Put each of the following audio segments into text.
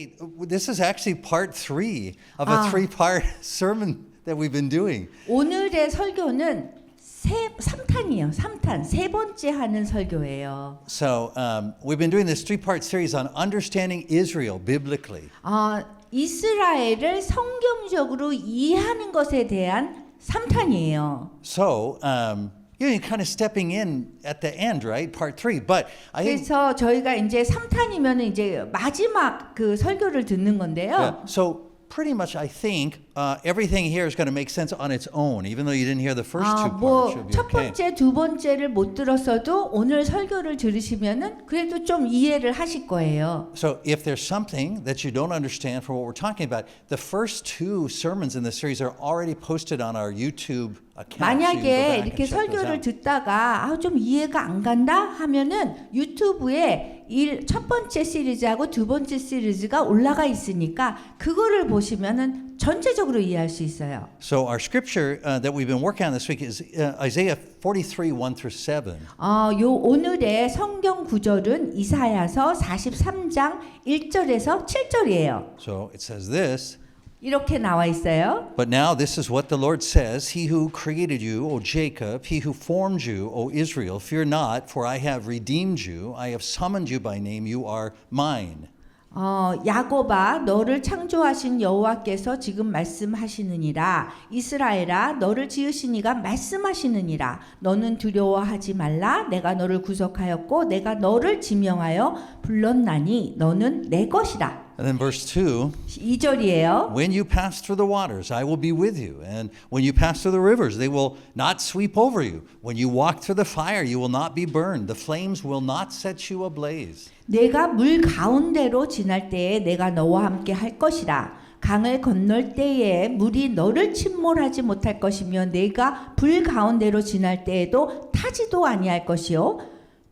wait, this is actually part 3 of a 3-part sermon that we've been doing. 오늘의 설교는 3탄이에요. 3탄. 세 번째 하는 설교예요. So we've been doing this 3-part series on understanding Israel biblically. 이스라엘을 성경적으로 이해하는 것에 대한 3탄이에요. So you're kind of stepping in at the end, right? Part 3. But I think 그래서 저희가 이제 3탄이면 이제 마지막 그 설교를 듣는 건데요. yeah, so pretty much I think everything here is going to make sense on its own, even though you didn't hear the first 2 parts. Should be 첫 okay. 번째, 두 번째를 못 들었어도 오늘 설교를 들으시면은 그래도 좀 이해를 하실 거예요. So if there's something that you don't understand for what we're talking about, the first 2 sermons in the series are already posted on our YouTube account. 만약에 이렇게 설교를 듣다가 좀 이해가 안 간다 하면은 유튜브에 첫 번째 시리즈하고 두 번째 시리즈가 올라가 있으니까 그거를 보시면은 전체적으로 이해할 수 있어요. So our scripture that we've been working on this week is Isaiah 43, 1 through 7. 요 오늘의 성경 구절은 이사야서 43장 1절에서 7절이에요. So it says this. 이렇게 나와 있어요. But now this is what the Lord says, He who created you, O Jacob, He who formed you, O Israel, fear not, for I have redeemed you. I have summoned you by name. You are mine. 야곱아 너를 창조하신 여호와께서 지금 말씀하시느니라. 이스라엘아 너를 지으신 이가 말씀하시느니라. 너는 두려워하지 말라. 내가 너를 구속하였고 내가 너를 지명하여 불렀나니 너는 내 것이라. And then verse 2. 2절이에요. When you pass through the waters, I will be with you. And when you pass through the rivers, they will not sweep over you. When you walk through the fire, you will not be burned. The flames will not set you ablaze. 내가 물 가운데로 지날 때에 내가 너와 함께 할 것이라. 강을 건널 때에 물이 너를 침몰하지 못할 것이며 내가 불 가운데로 지날 때에도 타지도 아니할 것이요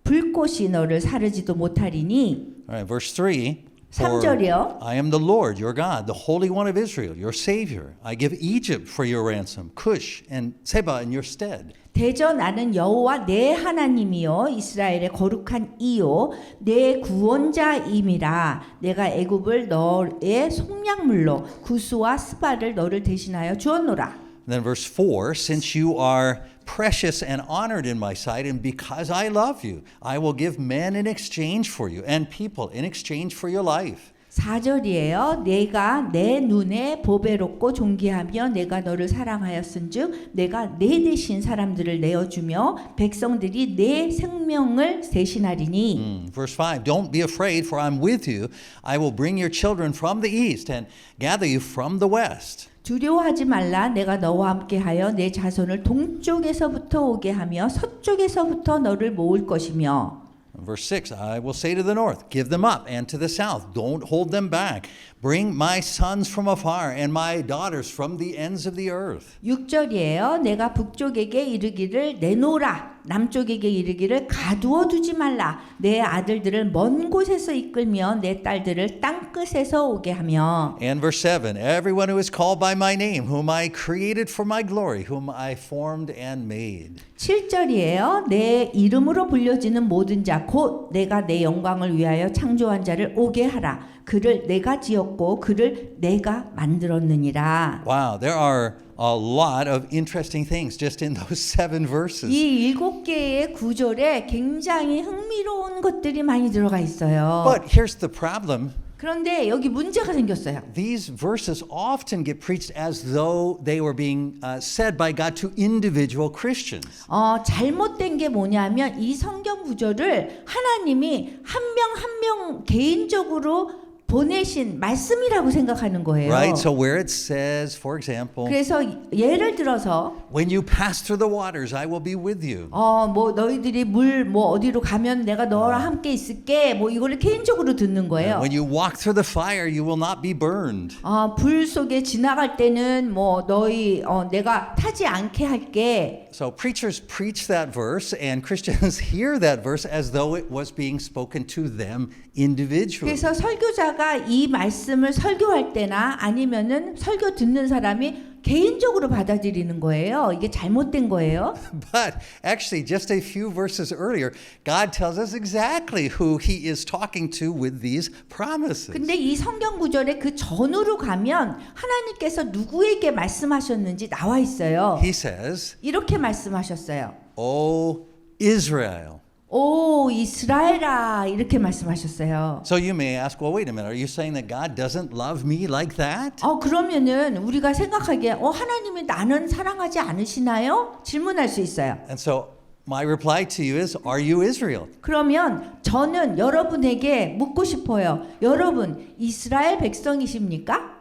불꽃이 너를 사르지도 못하리니. All right, verse 3. 3절이요. I am the Lord, your God, the Holy One of Israel, your Savior. I give Egypt for your ransom, Cush and Seba in your stead. 대저 나는 여호와 내 하나님이요 이스라엘의 거룩한 이요 내 구원자임이라. 내가 애굽을 너의 속량물로 구스와 스바를 너를 대신하여 주었노라. And then verse 4, since you are precious and honored in my sight, and because I love you, I will give men in exchange for you, and people in exchange for your life. 4절이에요. 내가 내 눈에 보배롭고 존귀하며 내가 너를 사랑하였은즉 내가 내 대신 사람들을 내어주며 백성들이 내 생명을 대신하리니. Verse 5, don't be afraid, for I'm with you. I will bring your children from the east and gather you from the west. 두려워하지 말라. 내가 너와 함께하여 내 자손을 동쪽에서부터 오게 하며 서쪽에서부터 너를 모을 것이며. Verse 6, I will say to the north, give them up, and to the south, don't hold them back. Bring my sons from afar and my daughters from the ends of the earth. 6절이에요. 내가 북쪽에게 이르기를 내놓으라. 남쪽에게 이르기를 가두어 두지 말라. 내 아들들을 먼 곳에서 이끌며 내 딸들을 땅 끝에서 오게 하며. And verse 7, everyone who is called by my name, whom I created for my glory, whom I formed and made. 7절이에요. 내 이름으로 불려지는 모든 자 곧 내가 내 영광을 위하여 창조한 자를 오게 하라. 그를 내가 지었고 그를 내가 만들었느니라. Wow, there are a lot of interesting things just in those 7 verses. 이 7개의 구절에 굉장히 흥미로운 것들이 많이 들어가 있어요. But here's the problem. 그런데 여기 문제가 생겼어요. These verses often get preached as though they were being said by God to individual Christians. 잘못된 게 뭐냐면 이 성경 구절을 하나님이 한 명 한 명 개인적으로 보내신 말씀이라고 생각하는 거예요. Right? So where it says, for example, 그래서 예를 들어서 when you pass through the waters, I will be with you. 뭐 너희들이 물 뭐 어디로 가면 내가 너랑 함께 있을게. 뭐 이거를 개인적으로 듣는 거예요. When you walk through the fire, you will not be burned. 불 속에 지나갈 때는 뭐 너희 내가 타지 않게 할게. So preachers preach that verse and Christians hear that verse as though it was being spoken to them individually. 그래서 설교자가 이 말씀을 설교할 때나 아니면은 설교 듣는 사람이 개인적으로 받아들이는 거예요. 이게 잘못된 거예요. But actually, just a few verses earlier, God tells us exactly who He is talking to with these promises. 근데 이 성경 구절의 그 전으로 가면 하나님께서 누구에게 말씀하셨는지 나와 있어요. He says, 이렇게 말씀하셨어요. O Israel. 오 이스라엘아 이렇게 말씀하셨어요. So you may ask, well, wait a minute, are you saying that God doesn't love me like that? 그러면은 우리가 생각하기에 하나님이 나는 사랑하지 않으시나요? 질문할 수 있어요. And so my reply to you is, are you Israel? 그러면 저는 여러분에게 묻고 싶어요. 여러분 이스라엘 백성이십니까?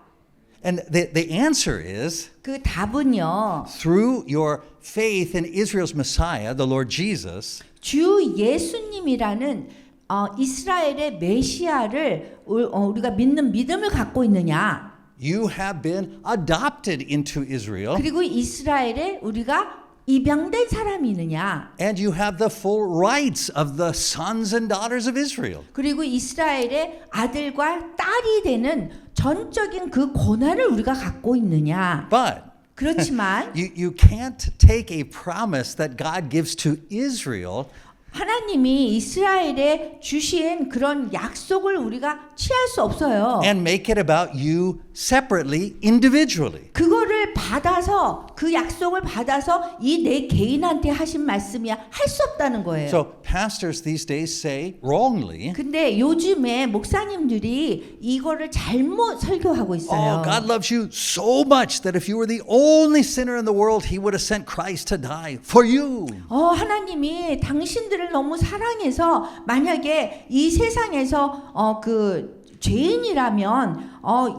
And the answer is, 그 답은요. through your faith in Israel's Messiah, the Lord Jesus, 주 예수님이라는 이스라엘의 메시아를 우리가 믿는 믿음을 갖고 있느냐? you have been adopted into Israel, 그리고 이스라엘에 우리가 입양된 사람이 있느냐? and you have the full rights of the sons and daughters of Israel. 그리고 이스라엘의 아들과 딸이 되는 전적인 그 권한을 우리가 갖고 있느냐? But 그렇지만 you can't take a promise that God gives to Israel 하나님이 이스라엘에 주신 그런 약속을 우리가 취할 수 없어요. and make it about you separately, individually. 그거를 받아서 그 약속을 받아서 이 내 개인한테 하신 말씀이야 할 수 없다는 거예요. So pastors these days say wrongly, 근데 요즘에 목사님들이 이거를 잘못 설교하고 있어요. oh, God loves you so much that if you were the only sinner in the world, He would have sent Christ to die for you. 하나님이 당신들을 너무 사랑해서 만약에 이 세상에서 그 죄인이라면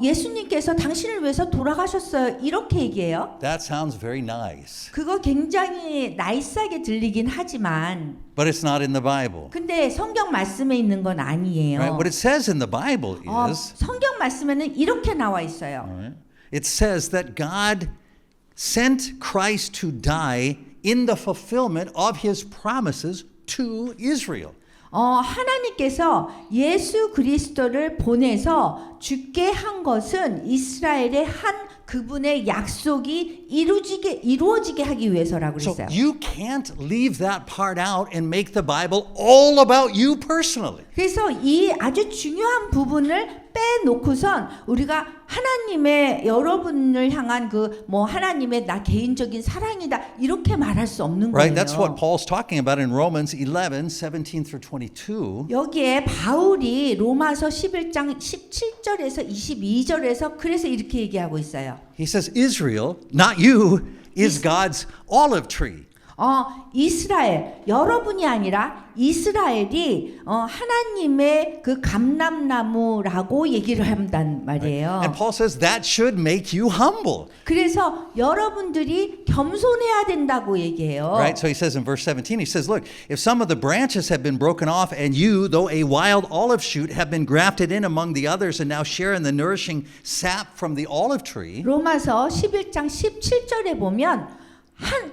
예수님께서 당신을 위해서 돌아가셨어요. 이렇게 얘기해요. That sounds very nice, 그거 굉장히 나이스하게 들리긴 하지만 but it's not in the Bible. 근데 성경 말씀에 있는 건 아니에요. Right? What it says in the Bible is, 성경 말씀에는 이렇게 나와 있어요. right, it says that God sent Christ to die in the fulfillment of His promises to Israel. 하나님께서 예수 그리스도를 보내서 죽게 한 것은 이스라엘의 한 그분의 약속이 이루어지게 하기 위해서라고 So 그랬어요. you can't leave that part out and make the Bible all about you personally. 그래서 이 아주 중요한 부분을 빼놓고선 우리가 하나님의 여러분을 향한 그 하나님의 나 개인적인 사랑이다 이렇게 말할 수 없는 거예요. Right? That's what Paul's talking about in Romans 11, 17 through 22. 여기에 바울이 로마서 11장 17절에서 22절에서 그래서 이렇게 얘기하고 있어요. He says, Israel, not you, is God's olive tree. 이스라엘 여러분이 아니라 이스라엘이 하나님의 그 감람나무라고 얘기를 한단 말이에요. And Paul says that should make you humble. 그래서 여러분들이 겸손해야 된다고 얘기해요. Right? So he says in verse 17, he says, look, if some of the branches have been broken off and you, though a wild olive shoot, have been grafted in among the others and now share in the nourishing sap from the olive tree. 로마서 11장 17절에 보면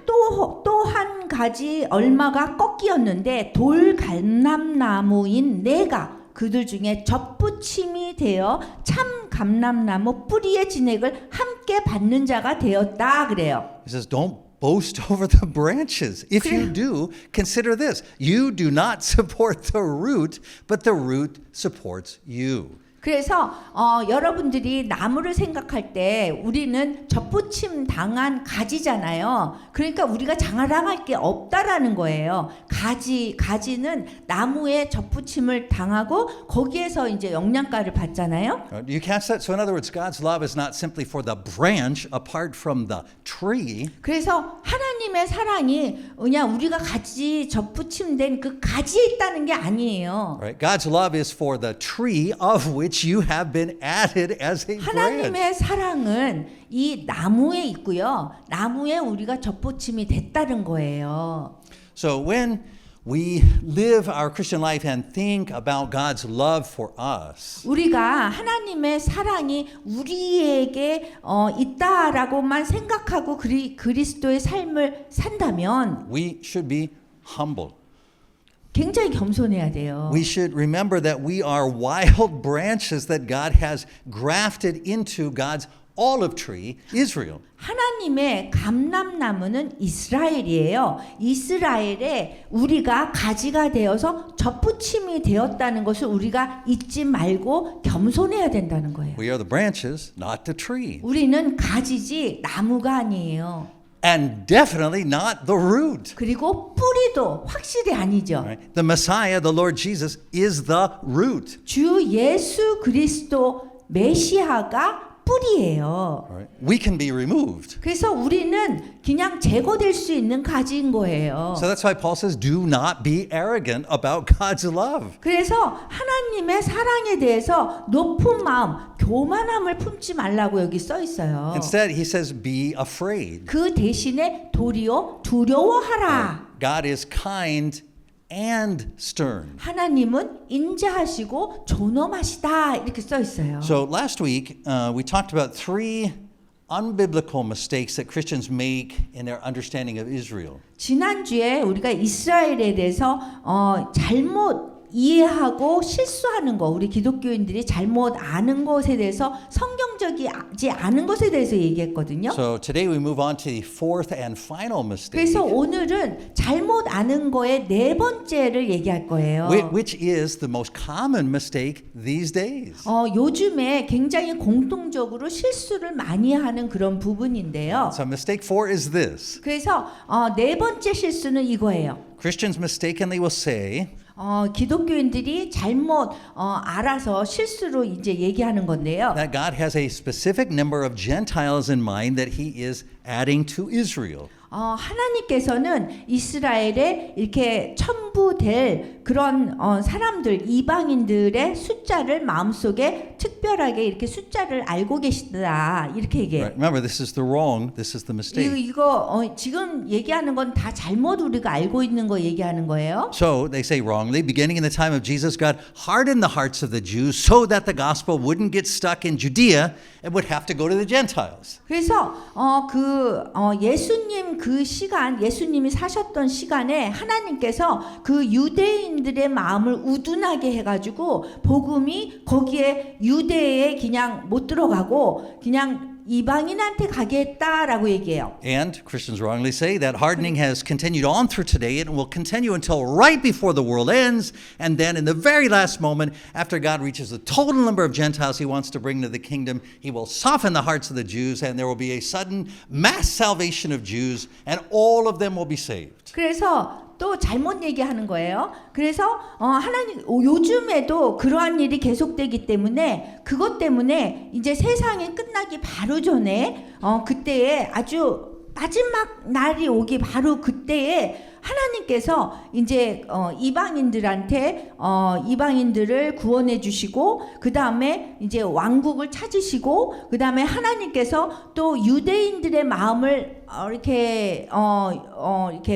또 한 가지 얼마가 꺾이었는데 돌감람나무인 내가 그들 중에 접붙임이 되어 참 감람나무 뿌리의 진액을 함께 받는 자가 되었다 그래요. He says, don't boast over the branches. If you do, consider this. You do not support the root, but the root supports you. 그래서 여러분들이 나무를 생각할 때 우리는 접붙임 당한 가지잖아요. 그러니까 우리가 자랑할 게 없다라는 거예요. 가지는 나무에 접붙임을 당하고 거기에서 이제 영양가를 받잖아요. You catch that? So in other words, God's love is not simply for the branch apart from the tree. 그래서 하나님의 사랑이 그냥 우리가 가지 접붙임된 그 가지에 있다는 게 아니에요. Right? God's love is for the tree of which you have been added as a branch. 하나님의 사랑은 이 나무에 있고요. 나무에 우리가 접붙임이 됐다는 거예요. So when we live our Christian life and think about God's love for us, 우리가 하나님의 사랑이 우리에게 있다라고만 생각하고 그리스도의 삶을 산다면 we should be humble. 굉장히 겸손해야 돼요. We should remember that we are wild branches that God has grafted into God's olive tree, Israel. 하나님의 감람나무는 이스라엘이에요. 이스라엘에 우리가 가지가 되어서 접붙임이 되었다는 것을 우리가 잊지 말고 겸손해야 된다는 거예요. We are the branches, not the tree. 우리는 가지지 나무가 아니에요. And definitely not the root. 그리고 뿌리도 확실히 아니죠. Right? The Messiah, the Lord Jesus, is the root. 주 예수 그리스도 메시아가 뿌리예요. Right? We can be removed. 그래서 우리는 그냥 제거될 수 있는 가지인 거예요. So that's why Paul says, do not be arrogant about God's love. 그래서 하나님의 사랑에 대해서 높은 마음, 교만함을 품지 말라고 여기 써 있어요. Instead, he says, be afraid. 그 대신에 도리어 두려워하라. God is kind and stern. 하나님은 인자하시고 존엄하시다 이렇게 써 있어요. So last week, we talked about three unbiblical mistakes that Christians make in their understanding of Israel. 지난주에 우리가 이스라엘에 대해서 잘못 이해하고 실수하는 거, 우리 기독교인들이 잘못 아는 것에 대해서 성경적이지 않은 것에 대해서 얘기했거든요. So today we move on to the fourth and final mistake, 그래서 오늘은 잘못 아는 거의 네 번째를 얘기할 거예요. which is the most common mistake these days. 요즘에 굉장히 공통적으로 실수를 많이 하는 그런 부분인데요. So mistake 4 is this. 그래서 네 번째 실수는 이거예요. Christians mistakenly will say, 기독교인들이 잘못 알아서 실수로 이제 얘기하는 건데요. that God has a specific number of Gentiles in mind that he is adding to Israel. 하나님께서는 이스라엘에 이렇게 첨부될 그런 사람들, 이방인들의 숫자를 마음속에 특별하게 이렇게 숫자를 알고 계시다 이렇게 얘기해요. Right? Remember, this is the wrong, this is the mistake. 이거 지금 얘기하는 건 다 잘못 우리가 알고 있는 거 얘기하는 거예요. So they say wrongly, beginning in the time of Jesus, God hardened the hearts of the Jews so that the gospel wouldn't get stuck in Judea and would have to go to the Gentiles. 그래서 예수님 그 시간, 예수님이 사셨던 시간에 하나님께서 그 유대인들의 마음을 우둔하게 해가지고 복음이 거기에 유대에 그냥 못 들어가고 그냥 이방인한테 가게 했다라고 얘기해요. And Christians wrongly say that hardening has continued on through today and will continue until right before the world ends. And then in the very last moment, after God reaches the total number of Gentiles he wants to bring to the kingdom, he will soften the hearts of the Jews and there will be a sudden mass salvation of Jews and all of them will be saved. 그래서 또 잘못 얘기하는 거예요. 그래서 하나님 요즘에도 그러한 일이 계속되기 때문에 그것 때문에 이제 세상이 끝나기 바로 전에 그때에 아주 마지막 날이 오기 바로 그때에 하나님께서 이제 이방인들한테 이방인들을 구원해 주시고 그 다음에 이제 왕국을 찾으시고 그 다음에 하나님께서 또 유대인들의 마음을 이렇게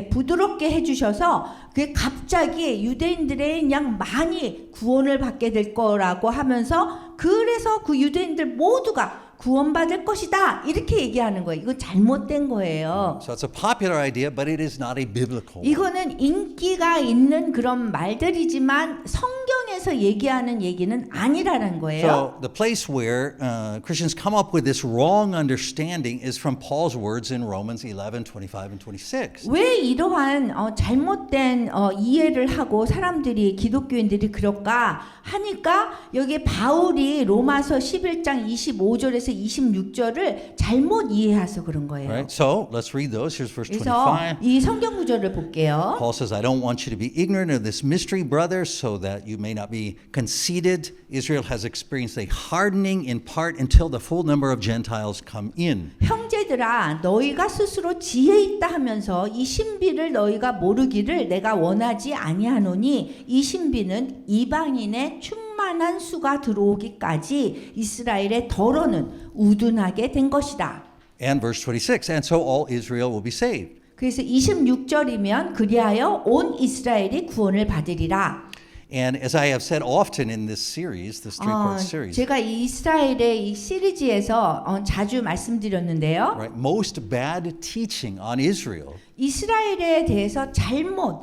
부드럽게 해주셔서 그 갑자기 유대인들의 그냥 많이 구원을 받게 될 거라고 하면서 그래서 그 유대인들 모두가 구원받을 것이다 이렇게 얘기하는 거예요. 이거 잘못된 거예요. So it's a popular idea, but it is not a biblical one. 이거는 인기가 있는 그런 말들이지만 성경에서 얘기하는 얘기는 아니라는 거예요. So the place where Christians come up with this wrong understanding is from Paul's words in Romans 11, 25 and 26. 왜 이러한 잘못된 이해를 하고 사람들이 기독교인들이 그럴까 하니까 여기 바울이 로마서 11장 25절에서 26절을 잘못 이해해서 그런 거예요. Right? So let's read those. Here's verse 그래서 25. 이 성경 구절을 볼게요. Paul says, I don't want you to be ignorant of this mystery, brothers, so that you may not be conceited. Israel has experienced a hardening in part until the full number of Gentiles come in. 형제들아 너희가 스스로 지혜 있다 하면서 이 신비를 너희가 모르기를 내가 원하지 아니하노니 이 신비는 이방인의 충만한 수가 들어오기까지 이스라엘의 덜어는 우둔하게 된 것이다. And verse 26, and so all Israel will be saved. 그래서 26절이면 그리하여 온 이스라엘이 구원을 받으리라. And as I have said often in this series, this three-part series, 제가 이 이스라엘의 이 시리즈에서 자주 말씀드렸는데요. right, most bad teaching on Israel 이스라엘에 대해서 잘못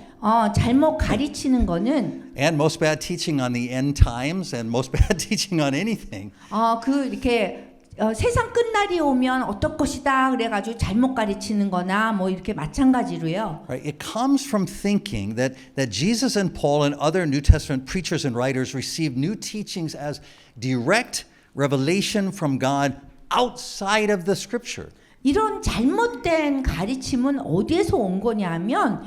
가르치는 거는 and most bad teaching on the end times and most bad teaching on anything 이렇게 세상 끝날이 오면 어떨 것이다 그래가지고 잘못 가르치는 거나 뭐 이렇게 마찬가지로요. Right? It comes from thinking that Jesus and Paul and other New Testament preachers and writers received new teachings as direct revelation from God outside of the scripture. 이런 잘못된 가르침은 어디에서 온 거냐면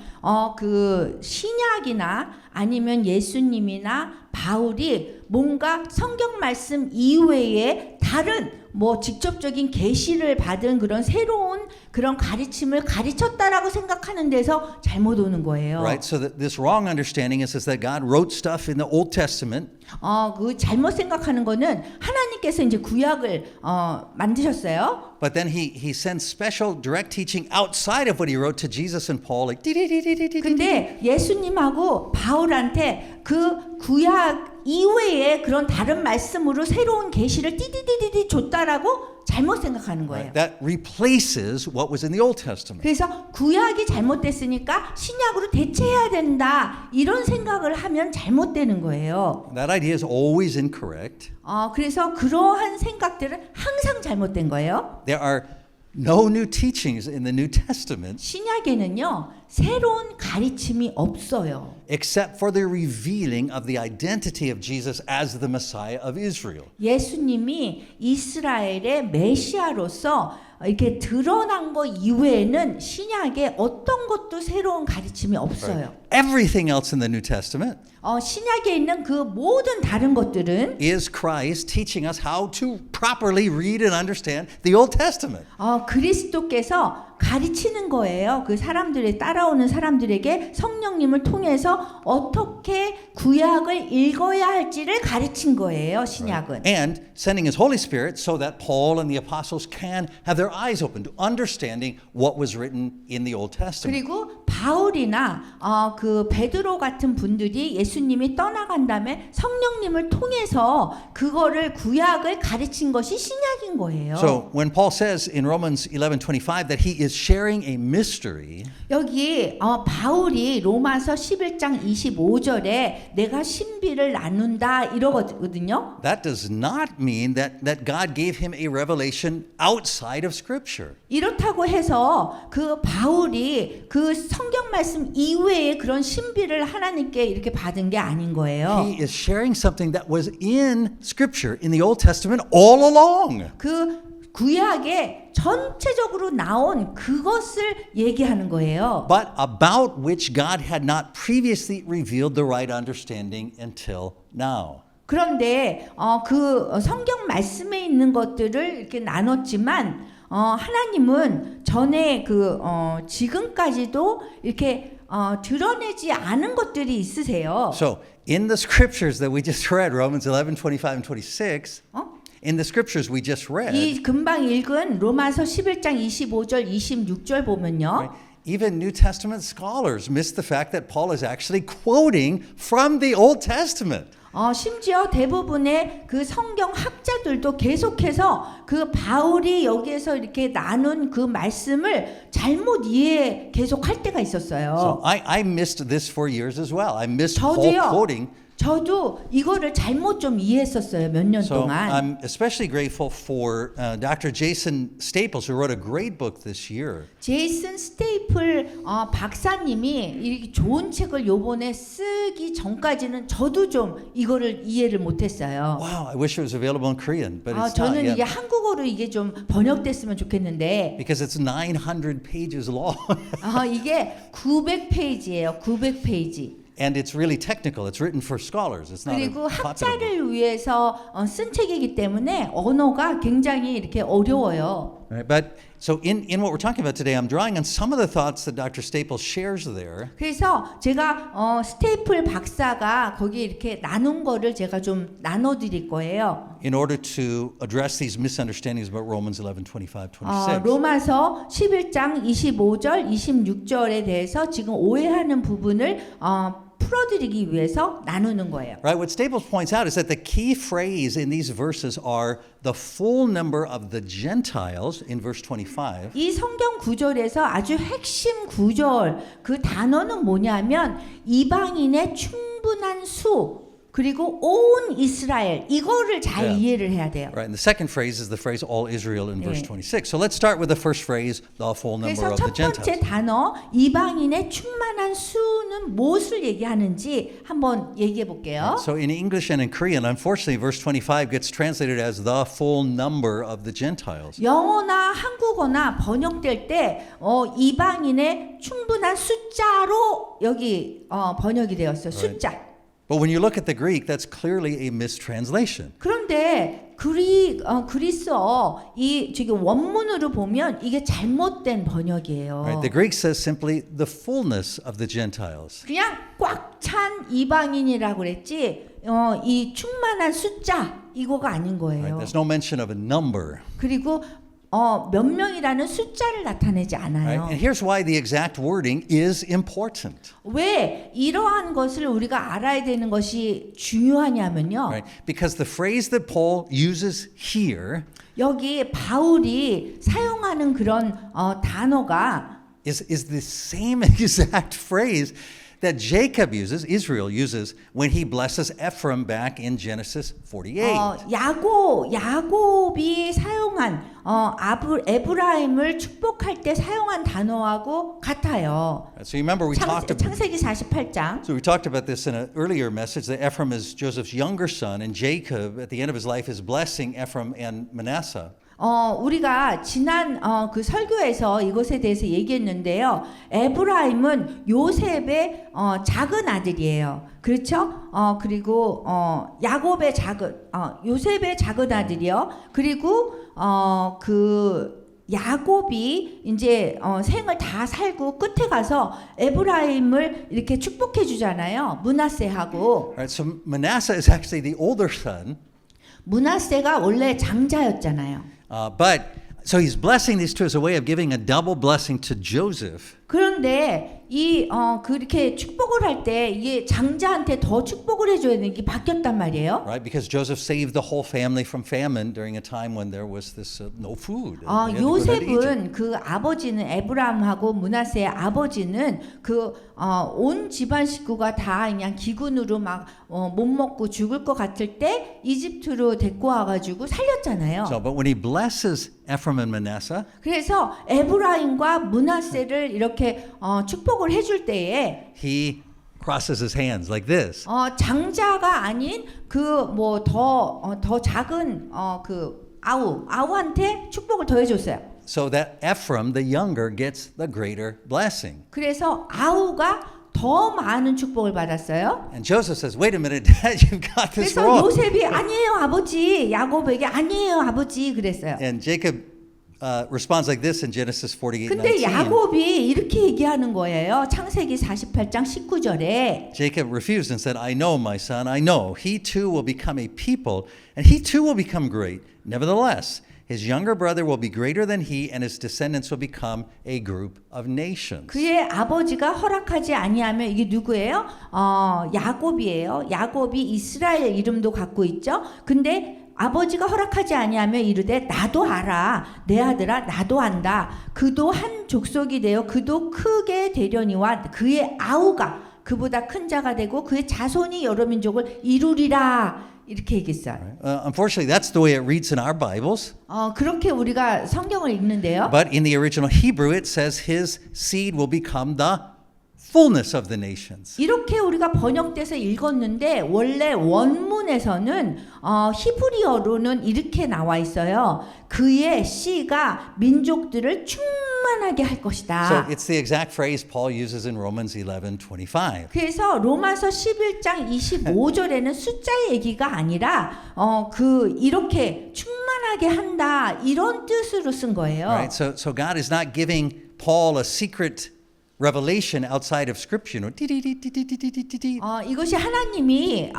그 신약이나 아니면 예수님이나 바울이 뭔가 성경 말씀 이외에 다른 뭐 직접적인 계시를 받은 그런 새로운 그런 가르침을 가르쳤다라고 생각하는 데서 잘못 오는 거예요. Right? So that this wrong understanding is that God wrote stuff in the Old Testament. 그 잘못 생각하는 거는 하나님께서 이제 구약을 만드셨어요. But then he sends special direct teaching outside of what he wrote to Jesus and Paul, like 근데 예수님하고 바울한테 그 구약 이외에 그런 다른 말씀으로 새로운 계시를 띠디디디디 줬다라고 잘못 생각하는 거예요. that replaces what was in the Old Testament. 그래서 구약이 잘못됐으니까 신약으로 대체해야 된다 이런 생각을 하면 잘못되는 거예요. That idea is always incorrect. 그래서 그러한 생각들은 항상 잘못된 거예요. There are no new teachings in the New Testament 신약에는요 새로운 가르침이 없어요. except for the revealing of the identity of Jesus as the Messiah of Israel. 예수님이 이스라엘의 메시아로서 이렇게 드러난 거 이외에는 신약에 어떤 것도 새로운 가르침이 없어요. Everything else in the New Testament 신약에 있는 그 모든 다른 것들은 is Christ teaching us how to properly read and understand the Old Testament. 그리스도께서 가르치는 거예요. 그 사람들의 따라오는 사람들에게 성령님을 통해서 어떻게 구약을 읽어야 할지를 가르친 거예요. 신약은. And sending his Holy Spirit so that Paul and the apostles can have their eyes open to understanding what was written in the Old Testament. 그리고 바울이나 그 베드로 같은 분들이 예수님이 떠나간 다음에 성령님을 통해서 그거를 구약을 가르친 것이 신약인 거예요. So when Paul says in Romans 11:25 that he is sharing a mystery, 여기 바울이 로마서 11장 25절에 내가 신비를 나눈다 이러거든요. that does not mean that God gave him a revelation outside of Scripture. 이렇다고 해서 그 바울이 그 성경 말씀 이외에 그런 신비를 하나님께 이렇게 받은 게 아닌 거예요. He is sharing something that was in Scripture in the Old Testament all along. 그 구약에 전체적으로 나온 그것을 얘기하는 거예요. But about which God had not previously revealed the right understanding until now. 그런데 그 성경 말씀에 있는 것들을 이렇게 나눴지만 하나님은 전에 지금까지도 이렇게 드러내지 않은 것들이 있으세요. So in the scriptures that we just read, Romans 11:25 and 26, in the scriptures we just read, 이 금방 읽은 로마서 11장 25절 26절 보면요. even New Testament scholars miss the fact that Paul is actually quoting from the Old Testament. 심지어 대부분의 그 성경 학자들도 계속해서 그 바울이 여기에서 이렇게 나눈 그 말씀을 잘못 이해 계속할 때가 있었어요. So I missed this for years as well. I missed Paul 저도요. quoting. 저도 이거를 잘못 좀 이해했었어요. 몇 년 So 동안. I'm especially grateful for Dr. Jason Staples, who wrote a great book this year. 제이슨 스테이플 박사님이 이렇게 좋은 책을 요번에 쓰기 전까지는 저도 좀 이거를 이해를 못했어요. Wow, I wish it was available in Korean, but it's not 저는 이게 yet 한국어로 이게 좀 번역됐으면 좋겠는데 because it's 900 pages long. 이게 900페이지예요. 900페이지. And it's really technical. It's written for scholars. It's not a 그리고 popular book. 학자를 위해서 쓴 책이기 때문에 언어가 굉장히 이렇게 어려워요. Right? But so in what we're talking about today, I'm drawing on some of the thoughts that Dr. Staples shares there. 그래서 제가 스테이플 박사가 거기 이렇게 나눈 거를 제가 좀 나눠드릴 거예요. In order to address these misunderstandings about Romans 11:25, 26. 로마서 11장 25절, 26절에 대해서 지금 오해하는 부분을 풀어드리기 위해서 나누는 거예요. Right? What Staples points out is that the key phrase in these verses are the full number of the Gentiles in verse 25. 이 성경 구절에서 아주 핵심 구절 그 단어는 뭐냐면 이방인의 충분한 수 그리고 온 이스라엘 이거를 잘 Yeah. 이해를 해야 돼요. Right, and the second phrase is the phrase all Israel in verse 네. 26. So let's start with the first phrase, the full number 그래서 of the 첫 번째 Gentiles. 단어 이방인의 충만한 수는 무엇을 얘기하는지 한번 얘기해 볼게요. So in English and in Korean, unfortunately, verse 25 gets translated as the full number of the Gentiles. 영어나 한국어나 번역될 때 이방인의 충분한 숫자로 여기 번역이 되었어요. 숫자. But when you look at the Greek, that's clearly a mistranslation. 그런데 그리스어 이 저기 원문으로 보면 이게 잘못된 번역이에요. Right? The Greek says simply the fullness of the Gentiles. 그냥 꽉 찬 이방인이라고 그랬지 이 충만한 숫자 이거가 아닌 Right? 거예요. There's no mention of a number. 그리고 몇 명이라는 숫자를 나타내지 않아요. Right? And here's why the exact wording is important. 왜 이러한 것을 우리가 알아야 되는 것이 중요하냐면요. Right? Because the phrase that Paul uses here 여기 바울이 사용하는 그런 단어가 is the same exact phrase that Jacob uses, Israel uses, when he blesses Ephraim back in Genesis 48. 야곱이 사용한 에브라임을 축복할 때 사용한 단어하고 같아요. So you remember we talked about 창세기 48장. So we talked about this in an earlier message that Ephraim is Joseph's younger son, and Jacob, at the end of his life, is blessing Ephraim and Manasseh. 우리가 지난 그 설교에서 이것에 대해서 얘기했는데요. 에브라임은 요셉의 작은 아들이에요. 그렇죠? 그리고 야곱의 요셉의 작은 아들이요. 그리고 그 야곱이 이제 생을 다 살고 끝에 가서 에브라임을 이렇게 축복해 주잖아요. 므낫세하고. Right, so Manasseh is actually the older son, 므낫세가 원래 장자였잖아요. but so he's blessing these two as a way of giving a double blessing to Joseph. 그런데 이 그렇게 축복을 할 때 이게 장자한테 더 축복을 해줘야 되는 게 바뀌었단 말이에요. Right, because Joseph saved the whole family from famine during a time when there was this no food. They had to go down to Egypt. 요셉은 그 아버지는 에브라임하고 므낫세의 아버지는 그 온 집안 식구가 다 그냥 기근으로 막 못 먹고 죽을 것 같을 때 이집트로 데리고 와가지고 살렸잖아요. So, but when he blesses Ephraim and Manasseh, 그래서 에브라임과 므낫세를 이렇게 축복을 해줄 때에 he crosses his hands like this. 장자가 아닌 그 뭐 더 작은 그 아우한테 축복을 더 해줬어요. So that Ephraim, the younger, gets the greater blessing. 그래서 아우가 더 많은 축복을 받았어요. And Joseph says, wait a minute, Dad, you've got this 그래서 wrong. 요셉이 아니에요 아버지, 야곱에게 아니에요 아버지 그랬어요. And Jacob responds like this in Genesis 48:19. 근데 야곱이 이렇게 얘기하는 거예요. 창세기 48장 19절에 Jacob refused and said, I know, my son, I know. He too will become a people, and he too will become great. Nevertheless, his younger brother will be greater than he, and his descendants will become a group of nations. 그의 아버지가 허락하지 아니하면 이게 누구예요? 야곱이에요. 야곱이 이스라엘 이름도 갖고 있죠. 근데 아버지가 허락하지 아니하며 이르되 나도 알아 내 아들아 나도 안다 그도 한 족속이 되어 그도 크게 되려니와 그의 아우가 그보다 큰 자가 되고 그의 자손이 여러 민족을 이루리라 이렇게 얘기했어요. Unfortunately, that's the way it reads in our Bibles. 그렇게 우리가 성경을 읽는데요. But in the original Hebrew, it says his seed will become the fullness of the nations. 이렇게 우리가 번역돼서 읽었는데 원래 원문에서는 히브리어로는 이렇게 나와 있어요. 그의 씨가 민족들을 충만하게 할 So 것이다. it's the exact phrase Paul uses in Romans 11:25. 그래서 로마서 11장 25절에는 숫자 얘기가 아니라 이렇게 충만하게 한다 이런 뜻으로 쓴 거예요. Right? So God is not giving Paul a secret revelation outside of Scripture. 이것이 하나님이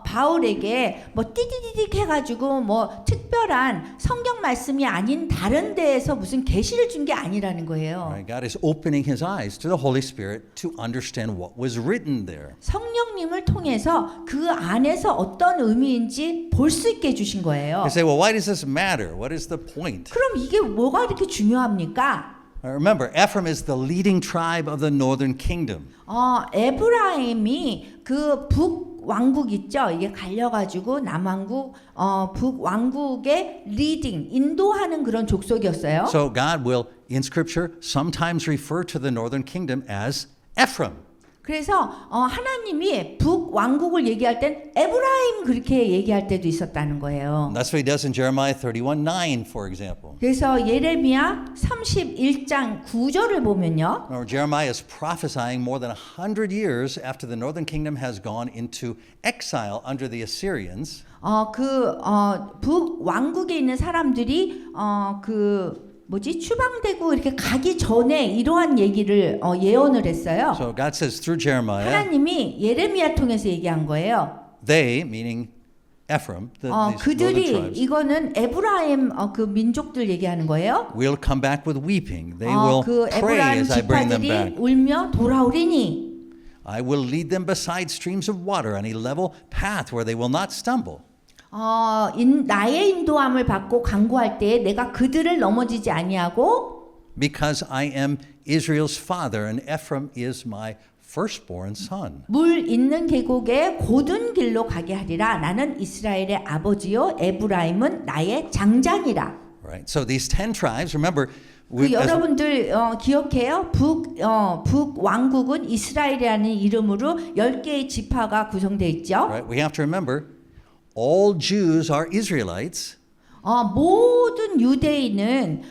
바울에게 뭐 띠디디딕 해가지고 뭐 특별한 성경 말씀이 아닌 다른 데에서 무슨 계시를 준 게 아니라는 거예요. Right? God is opening his eyes to the Holy Spirit to understand what was written there. 성령님을 통해서 그 안에서 어떤 의미인지 볼 수 있게 해주신 거예요. You say, well, why does this matter? What is the point? 그럼 이게 뭐가 이렇게 중요합니까? Remember, Ephraim is the leading tribe of the northern kingdom. 에브라임이 그 북왕국 있죠. 이게 갈려가지고 남왕국, 북왕국의 리딩, 인도하는 그런 족속이었어요. So God will, in Scripture, sometimes refer to the northern kingdom as Ephraim. 그래서 하나님이 북왕국을 얘기할 땐 에브라임 그렇게 얘기할 때도 있었다는 거예요. And that's what he does in Jeremiah 31:9, for example. 그래서 예레미야 31장 9절을 보면요. Remember, Jeremiah is prophesying more than 100 years after the northern kingdom has gone into exile under the Assyrians. 북왕국에 있는 사람들이 추방되고 이렇게 가기 전에 이러한 얘기를 예언을 했어요. So God says through Jeremiah, 하나님이 예레미야 통해서 얘기한 거예요. they, meaning Ephraim, these northern 그들이 tribes, 이거는 에브라임 그 민족들 얘기하는 거예요. will come back with weeping. They will 그 pray 에브라임 as I bring them 지파들이 back. 울며 돌아오리니 I will lead them beside streams of water on a level path where they will not stumble. 나의 인도함을 받고 강구할 때에 내가 그들을 넘어지지 아니하고 Because I am Israel's father and Ephraim is my firstborn son. 물 있는 계곡의 고든 길로 가게 하리라. 나는 이스라엘의 아버지요 에브라임은 나의 장장이라. Right. So these 10 tribes, remember, 여러분들 기억해요? 북왕국은 이스라엘이라는 이름으로 10개의 지파가 구성되어 있죠. right, we have to remember all Jews are Israelites. 모든 유대인은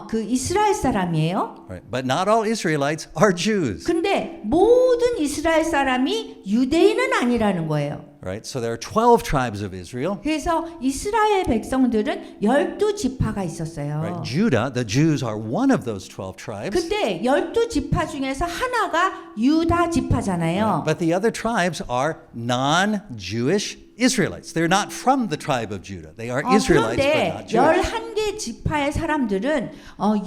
그 이스라엘 사람이에요. Right. But not all Israelites are Jews. 근데 모든 이스라엘 사람이 유대인은 아니라는 거예요. Right. So there are 12 tribes of Israel. 그래서 이스라엘 백성들은 12지파가 있었어요. Right. Judah, the Jews are one of those 12 tribes. 근데 12지파 중에서 하나가 유다 지파잖아요. But the other tribes are non-Jewish Israelites. They're not from the tribe of Judah. They are Israelites, but 그런데 not Jewish. 11개 지파의 사람들은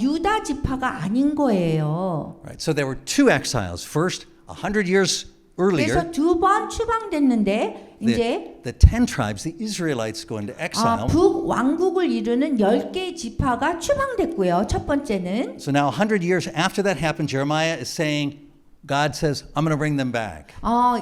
유다 지파가 아닌 거예요. Right. So there were two exiles. First, 100 years earlier, 그래서 두 번 추방됐는데 이제 the 10 tribes, the Israelites go into exile. 북왕국을 이루는 10개의 지파가 추방됐고요. 첫 번째는 So now 100 years after that happened, Jeremiah is saying, God says, I'm going to bring them back.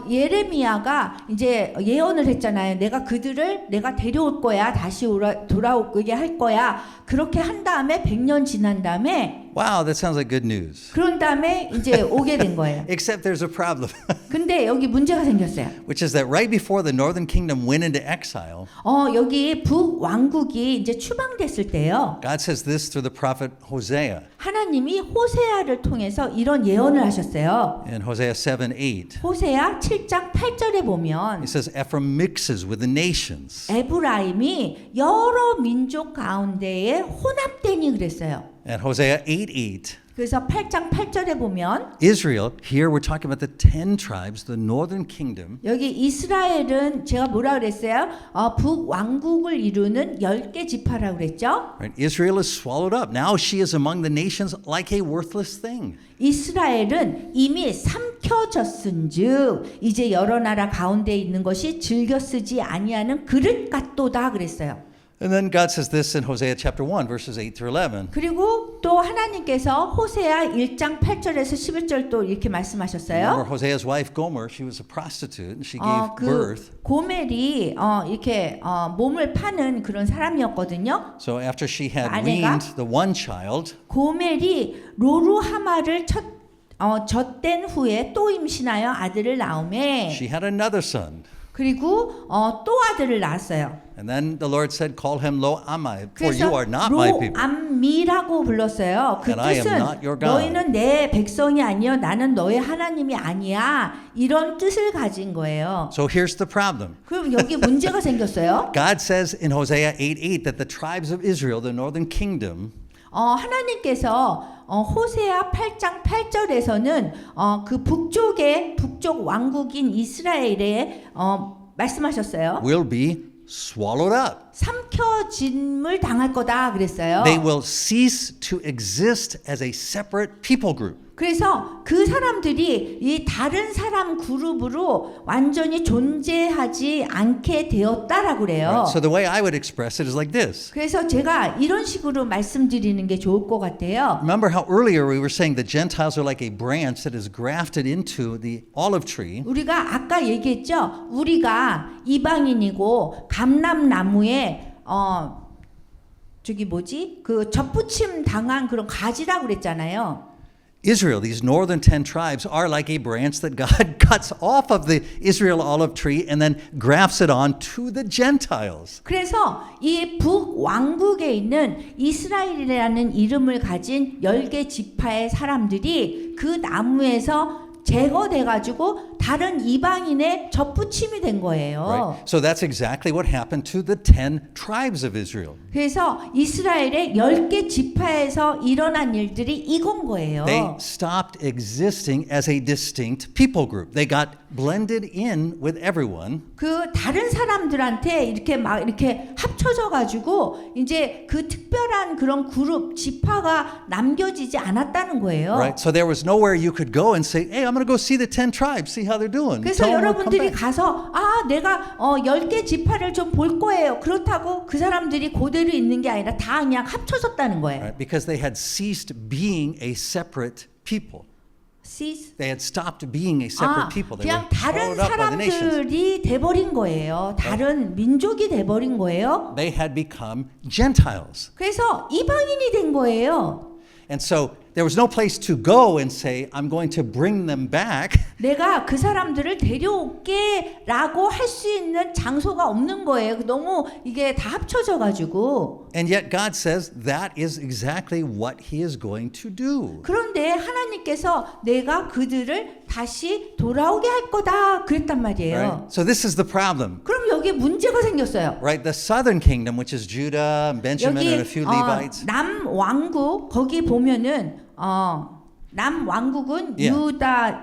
예레미야가 이제 예언을 했잖아요. 내가 그들을 내가 데려올 거야. 다시 돌아오게 할 거야. 그렇게 한 다음에 100년 지난 다음에 Wow, that sounds like good news. 그런 다음에 이제 오게 된 거예요. Except there's a problem, 근데 여기 문제가 생겼어요. which is that right before the northern kingdom went into exile, 여기 북왕국이 이제 추방됐을 때요. God says this through the prophet Hosea 하나님이 호세아를 통해서 이런 예언을 하셨어요. in Hosea 7:8. 호세아 7장 8절에 보면 He says, Ephraim mixes with the nations. 에브라임이 여러 민족 가운데에 혼합되니 그랬어요. And Hosea 8:8. 그래서 8장 8절에 보면 Israel, here we're talking about the 10 tribes, the northern kingdom. 여기 이스라엘은 제가 뭐라 그랬어요? 북왕국을 이루는 10개 지파라고 그랬죠? Right? Israel is swallowed up. Now she is among the nations like a worthless thing. 이스라엘은 이미 삼켜졌은즉 이제 여러 나라 가운데 있는 것이 즐겨 쓰지 아니하는 그릇 같도다 그랬어요. And then God says this in Hosea chapter 1, verses 8 through 11. 그리고 또 하나님께서 호세아 1장 8절에서 11절 또 이렇게 Remember 말씀하셨어요. Hosea's wife Gomer, she was a prostitute and she gave birth. 고멜이 이렇게 몸을 파는 그런 사람이었거든요. So after she had 아내가? weaned the one child, 고멜이 로루하마를 젖된 후에 또 임신하여 아들을 낳음에 she had another son. 그리고 또 아들을 낳았어요. And then the Lord said, call him Lo Ammi, for 그래서 you are not my people. 로암미라고 불렀어요. 그 And I am 뜻은 not your God. 너희는 내 백성이 아니요 나는 너의 하나님이 아니야. 이런 뜻을 가진 거예요. So here's the problem. 그럼 여기 문제가 생겼어요. God says in Hosea 8:8 that the tribes of Israel, the northern kingdom, 하나님께서 호세아 8장 8절에서는 그 북쪽 왕국인 이스라엘에 말씀하셨어요. will be swallowed up. 삼켜짐을 당할 거다 그랬어요. They will cease to exist as a separate people group. 그래서 그 사람들이 이 다른 사람 그룹으로 완전히 존재하지 않게 되었다라고 그래요. Right? So the way I would express it is like this. 그래서 제가 이런 식으로 말씀드리는 게 좋을 것 같아요. Remember how earlier we were saying the Gentiles are like a branch that is grafted into the olive tree. 우리가 아까 얘기했죠. 우리가 이방인이고 감람나무에 저기 뭐지? 그 접붙임 당한 그런 가지라고 그랬잖아요. Israel, these northern 10 tribes, are like a branch that God cuts off of the Israel olive tree and then grafts it on to the Gentiles. 그래서 이 북왕국에 있는 이스라엘이라는 이름을 가진 10개 지파의 사람들이 그 나무에서 제거돼 가지고 다른 이방인의 접붙임이 된 거예요. Right? So that's exactly what happened to the 10 tribes of Israel. 그래서 이스라엘의 10개 지파에서 일어난 일들이 이건 거예요. They stopped existing as a distinct people group. They got blended in with everyone. 그 다른 사람들한테 이렇게 막 이렇게 합쳐져 가지고 이제 그 특별한 그런 그룹 지파가 남겨지지 않았다는 거예요. Right? So there was nowhere you could go and say, "Hey, I'm going to go see the 10 tribes, see how they're doing." 그래서 Tell them to come 여러분들이 back. 가서 내가 10개 지파를 좀 볼 거예요. 그렇다고 그 사람들이 그대로 있는 게 아니라 다 그냥 합쳐졌다는 거예요. Right? Because they had ceased being a separate people. Cease? They had stopped being a separate people. They 그냥 were 다른 swallowed up by the nations. 사람들이 돼버린 거예요. 다른 민족이 돼버린 거예요. They had become Gentiles. 그래서 이방인이 된 거예요. And so there was no place to go and say, I'm going to bring them back. 내가 그 사람들을 데려올게라고 할 수 있는 장소가 없는 거예요. 너무 이게 다 합쳐져 가지고. And yet God says that is exactly what He is going to do. 그런데 하나님께서 내가 그들을 다시 돌아오게 할 거다 그랬단 말이에요. Right? So this is the problem. 그럼 여기에 문제가 생겼어요. Right? The southern kingdom, which is Judah, and Benjamin, 여기 and a few Levites. 남왕국 거기 보면은 남왕국은 Yeah.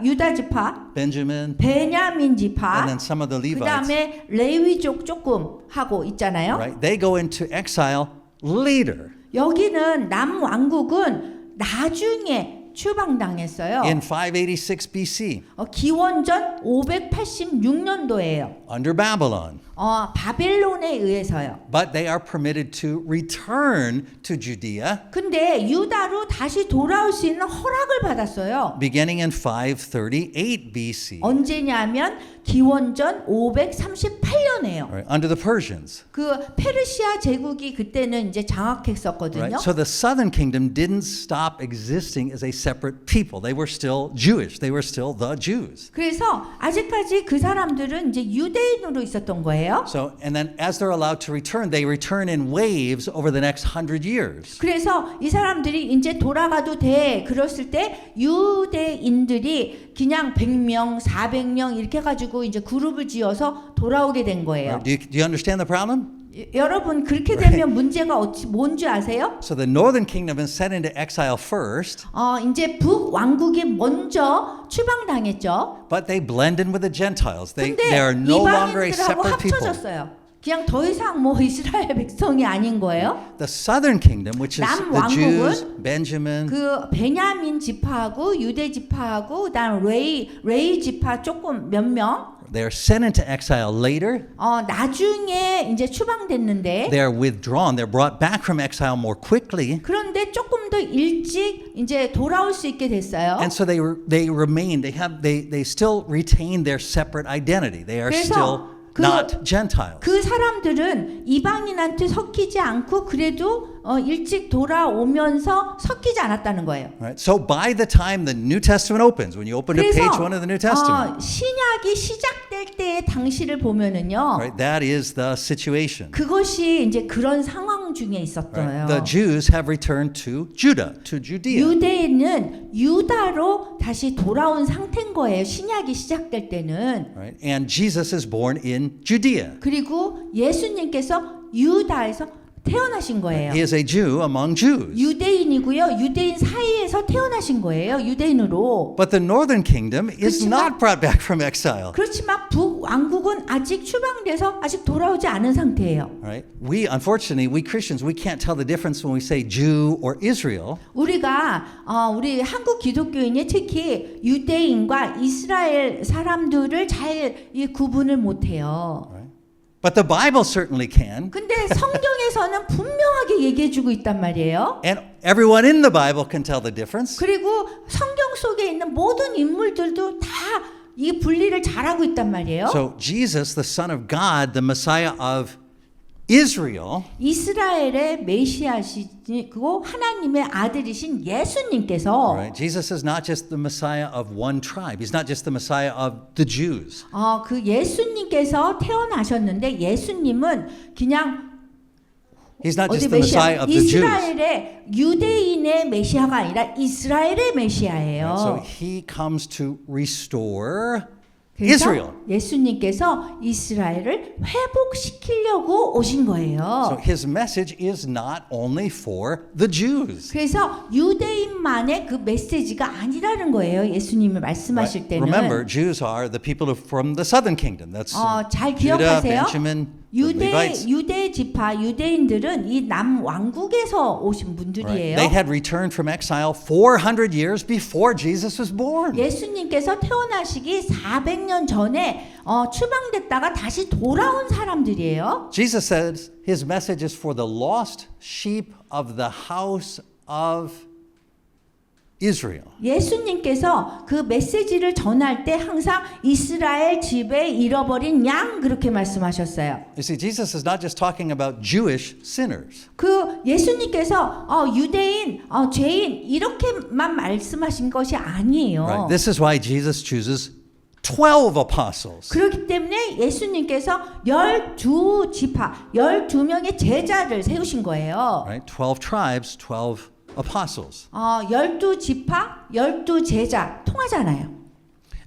유다 지파, Benjamin, 베냐민 지파, and then some of the Levites. 그다음에 레위족 조금 하고 있잖아요. Right? They go into exile later. 여기는 남왕국은 나중에 추방당했어요. In 586 BC, 기원전 586년도예요. under Babylon. 바벨론에 의해서요. But they are permitted to return to Judea 근데 유다로 다시 돌아올 수 있는 허락을 받았어요. beginning in 538 BC. 언제냐면 기원전 538년에요. Right? Under the Persians. 그 페르시아 제국이 그때는 이제 장악했었거든요. Right? So the southern kingdom didn't stop existing as a separate people. They were still Jewish. They were still the Jews. 그래서 아직까지 그 사람들은 이제 유대인으로 있었던 거예요. So, and then as they're allowed to return, they return in waves over the next 100 years. 그래서 이 사람들이 이제 돌아가도 돼. 그랬을 때 유대인들이 그냥 100명, 400명 이렇게 가지고 이제 그룹을 지어서 돌아오게 된 거예요. Do you understand the problem? 여러분 그렇게 되면 문제가 뭔지 아세요? So the northern kingdom is sent into exile first, 이제 북왕국이 먼저 추방당했죠. but they blend in with the Gentiles. They 근데 are no longer a 이방인들하고 separate people. 합쳐졌어요. 그냥 더 이상 뭐 이스라엘 백성이 아닌 거예요. The southern kingdom, which is the Jews, 남왕국은 Benjamin, 그 베냐민 지파하고 유대 지파하고 그다음 레이 지파 조금 몇 명. they are sent into exile later. 나중에 이제 추방됐는데 They are withdrawn. They're brought back from exile more quickly. 그런데 조금 더 일찍 이제 돌아올 수 있게 됐어요. And so they remain. They still retain their separate identity. They are 그래서 still not Gentiles. 그 사람들은 이방인한테 섞이지 않고 그래도 일찍 돌아오면서 섞이지 않았다는 거예요. Right? So by the time the New Testament opens, when you open to page 1 of the New Testament, 신약이 시작될 때의 당시를 보면은요. right, that is the situation. 그것이 이제 그런 상황 중에 있었어요. Right? The Jews have returned to Judah, to Judea. 유대인은 유다로 다시 돌아온 상태인 거예요. 신약이 시작될 때는. Right? And Jesus is born in Judea. 그리고 예수님께서 유다에서 태어나신 거예요. He is a Jew among Jews. 유대인이고요. 유대인 사이에서 태어나신 거예요. 유대인으로. But the northern kingdom is 그렇지만- not brought back from exile. 그렇지만 북왕국은 아직 추방돼서 아직 돌아오지 않은 상태예요. Right? Unfortunately, we Christians, we can't tell the difference when we say Jew or Israel. 우리 한국 기독교인이 특히 유대인과 이스라엘 사람들을 잘 이 구분을 못해요. Right? But the Bible certainly can. 근데 성경에서는 분명하게 얘기해주고 있단 말이에요. And everyone in the Bible can tell the difference. 그리고 성경 속에 있는 모든 인물들도 다 이 분리를 잘하고 있단 말이에요. So Jesus, the Son of God, the Messiah of Israel, 이스라엘의 메시아시고 하나님의 아들이신 예수님께서 right? Jesus is not just the Messiah of one tribe. He's not just the Messiah of the Jews. 그 예수님께서 태어나셨는데 예수님은 그냥 He's not just 어디 the Messiah 메시아 of the Jews. 이스라엘의 유대인의 메시아가 아니라 이스라엘의 메시아예요. So he comes to restore 그래서 Israel. 예수님께서 이스라엘을 회복시키려고 오신 So 거예요. his message is not only for the Jews. 그래서 유대인만의 그 메시지가 아니라는 거예요. 예수님이 말씀하실 때는. Remember, Jews are the people from the southern kingdom. That's 잘 Judah, 기억하세요. Benjamin, the Levites. 유대 지파 유대인들은 이 남왕국에서 오신 분들이에요. They had returned from exile 400 years before Jesus was born. 예수님께서 태어나시기 400년 전에 추방됐다가 다시 돌아온 사람들이에요. Jesus says his message is for the lost sheep of the house of Israel. 예수님께서 그 메시지를 전할 때 항상 이스라엘 집에 잃어버린 양 그렇게 말씀하셨어요. You see, Jesus is not just talking about Jewish sinners. 그 예수님께서 유대인, 죄인 이렇게만 말씀하신 것이 아니에요. Right? This is why Jesus chooses 12 apostles. 그렇기 때문에 예수님께서 12지파, 12명의 제자를 세우신 거예요. Right? 12 tribes, 12 apostles. 12지파, 12제자 통하잖아요.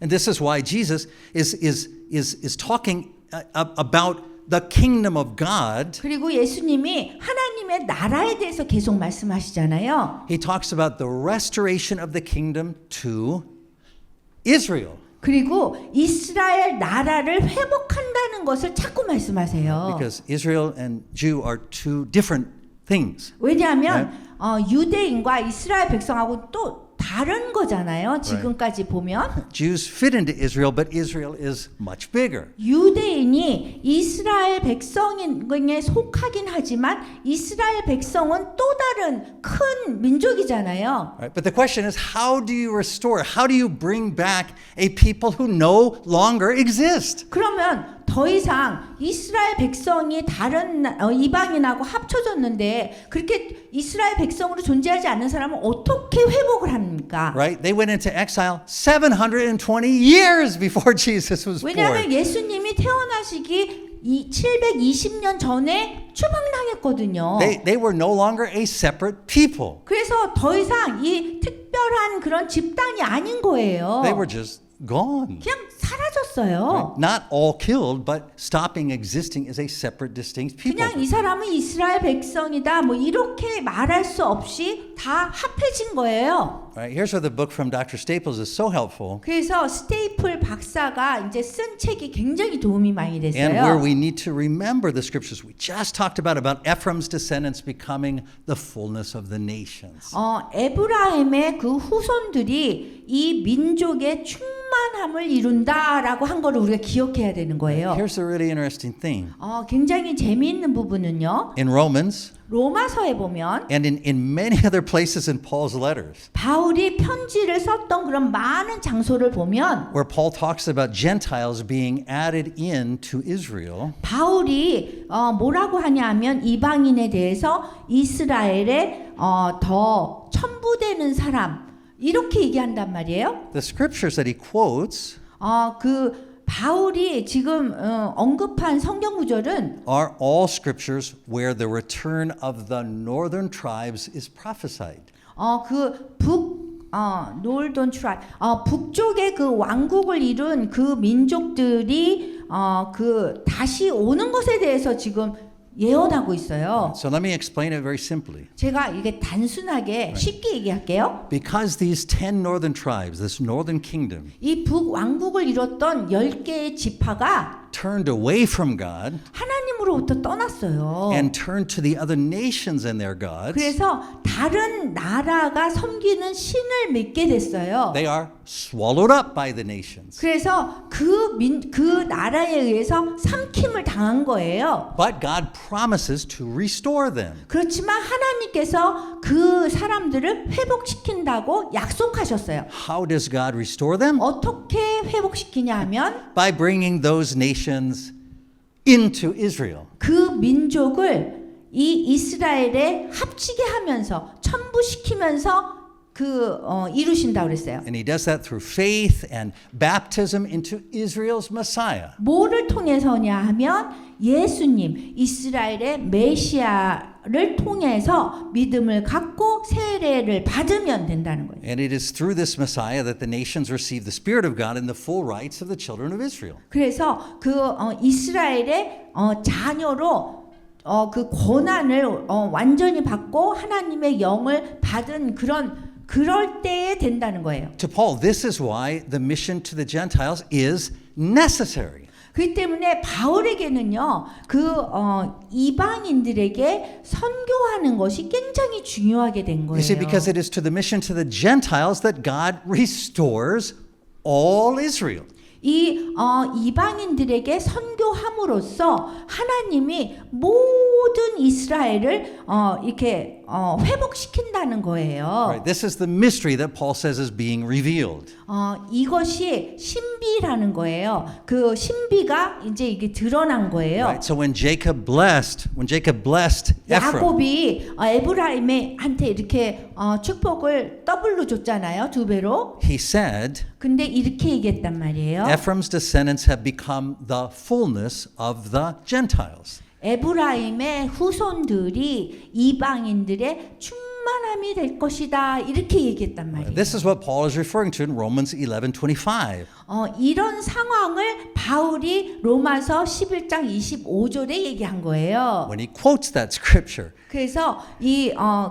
And this is why Jesus is talking about the kingdom of God. 그리고 예수님이 하나님의 나라에 대해서 계속 말씀하시잖아요. He talks about the restoration of the kingdom to Israel. 그리고 이스라엘 나라를 회복한다는 것을 자꾸 말씀하세요. Because Israel and Jew are two different things. 왜냐하면 유대인과 이스라엘 백성하고 또 다른 거잖아요. 지금까지 보면 Jews fit into Israel, but Israel is much bigger. 유대인이 이스라엘 백성에 속하긴 하지만 이스라엘 백성은 또 다른 큰 민족이잖아요. Right? But the question is, how do you restore? How do you bring back a people who no longer exist? 그러면 더 이상 이스라엘 백성이 다른 이방인하고 합쳐졌는데 그렇게 이스라엘 백성으로 존재하지 않는 사람은 어떻게 회복을 합니까? Right? They went into exile 720 years before Jesus was 왜냐하면 born. 예수님이 태어나시기 720년 전에 추방당했거든요. They were no longer a separate people. 그래서 더 이상 이 특별한 그런 집단이 아닌 거예요. They were just gone. 그냥 사라졌어요. Not all killed, but stopping existing as a separate, distinct people. 그냥 이 사람은 이스라엘 백성이다 뭐 이렇게 말할 수 없이 다 합해진 거예요. Right? Here's where the book from Dr. Staples is so helpful, 그래서 스테이플 박사가 이제 쓴 책이 굉장히 도움이 많이 and where 됐어요. we need to remember the scriptures we just talked about Ephraim's descendants becoming the fullness of the nations. 에브라임의 그 후손들이 이 민족의 충만함을 이룬다라고 한 거를 우리가 기억해야 되는 거예요. Here's the really interesting thing. 굉장히 재미있는 부분은요. In Romans, 로마서에 보면 and in many other places in Paul's letters, 바울이 편지를 썼던 그런 많은 장소를 보면 where Paul talks about Gentiles being added in to Israel, 바울이 뭐라고 하냐면 이방인에 대해서 이스라엘에 더 첨부되는 사람 이렇게 얘기한단 말이에요. the scriptures that he quotes 그 바울이 지금 언급한 성경 구절은 are all scriptures where the return of the northern tribes is prophesied. 놀던 트라이 북쪽의 그 왕국을 이룬 그 민족들이 그 다시 오는 것에 대해서 지금 예언하고 있어요. So let me explain it very simply. 제가 이게 단순하게 쉽게 얘기할게요. Because these 10 northern tribes, this northern kingdom, 이 북왕국을 이뤘던 10개의 지파가 turned away from God 하나님으로부터 떠났어요. and turned to the other nations and their gods, 그래서 다른 나라가 섬기는 신을 믿게 됐어요. they are swallowed up by the nations. 그래서 그 나라에 의해서 삼킴을 당한 거예요. But God promises to restore them. 그렇지만 하나님께서 그 사람들을 회복시킨다고 약속하셨어요. How does God restore them? 어떻게 회복시키냐 하면 By bringing those nations into Israel. 그 민족을 이 이스라엘에 합치게 하면서 천부시키면서 이루신다고 그랬어요. And he does that through faith and baptism into Israel's Messiah. 뭐를 통해서냐 하면 예수님 이스라엘의 메시아를 통해서 믿음을 갖고 세례를 받으면 된다는 거예요. And it is through this Messiah that the nations receive the Spirit of God and the full rights of the children of Israel. 그래서 이스라엘의 자녀로 그 권한을 완전히 받고 하나님의 영을 받은 그럴 때에 된다는 거예요. To Paul, this is why the mission to the Gentiles is necessary. 그렇기 때문에 바울에게는요, 이방인들에게 선교하는 것이 굉장히 중요하게 된 You see, 거예요. because it is to the mission to the Gentiles that God restores all Israel. 이 이방인들에게 선교함으로써 하나님이 모든 이스라엘을 이렇게 회복시킨다는 거예요. Right? This is the mystery that Paul says is being revealed. 이것이 신비라는 거예요. 그 신비가 이제 이게 드러난 거예요. Right? So when Jacob blessed Ephraim, 야곱이 에브라임한테 이렇게 축복을 더블로 줬잖아요. 2배로. he said, 근데 이렇게 얘기했단 말이에요. Ephraim's descendants have become the fullness of the Gentiles. 에브라임의 후손들이 이방인들의 충만함이 될 것이다. 이렇게 얘기했단 말이에요. This is what Paul is referring to in Romans 11:25. 이런 상황을 바울이 로마서 11장 25절에 얘기한 거예요. When he quotes that scripture, 그래서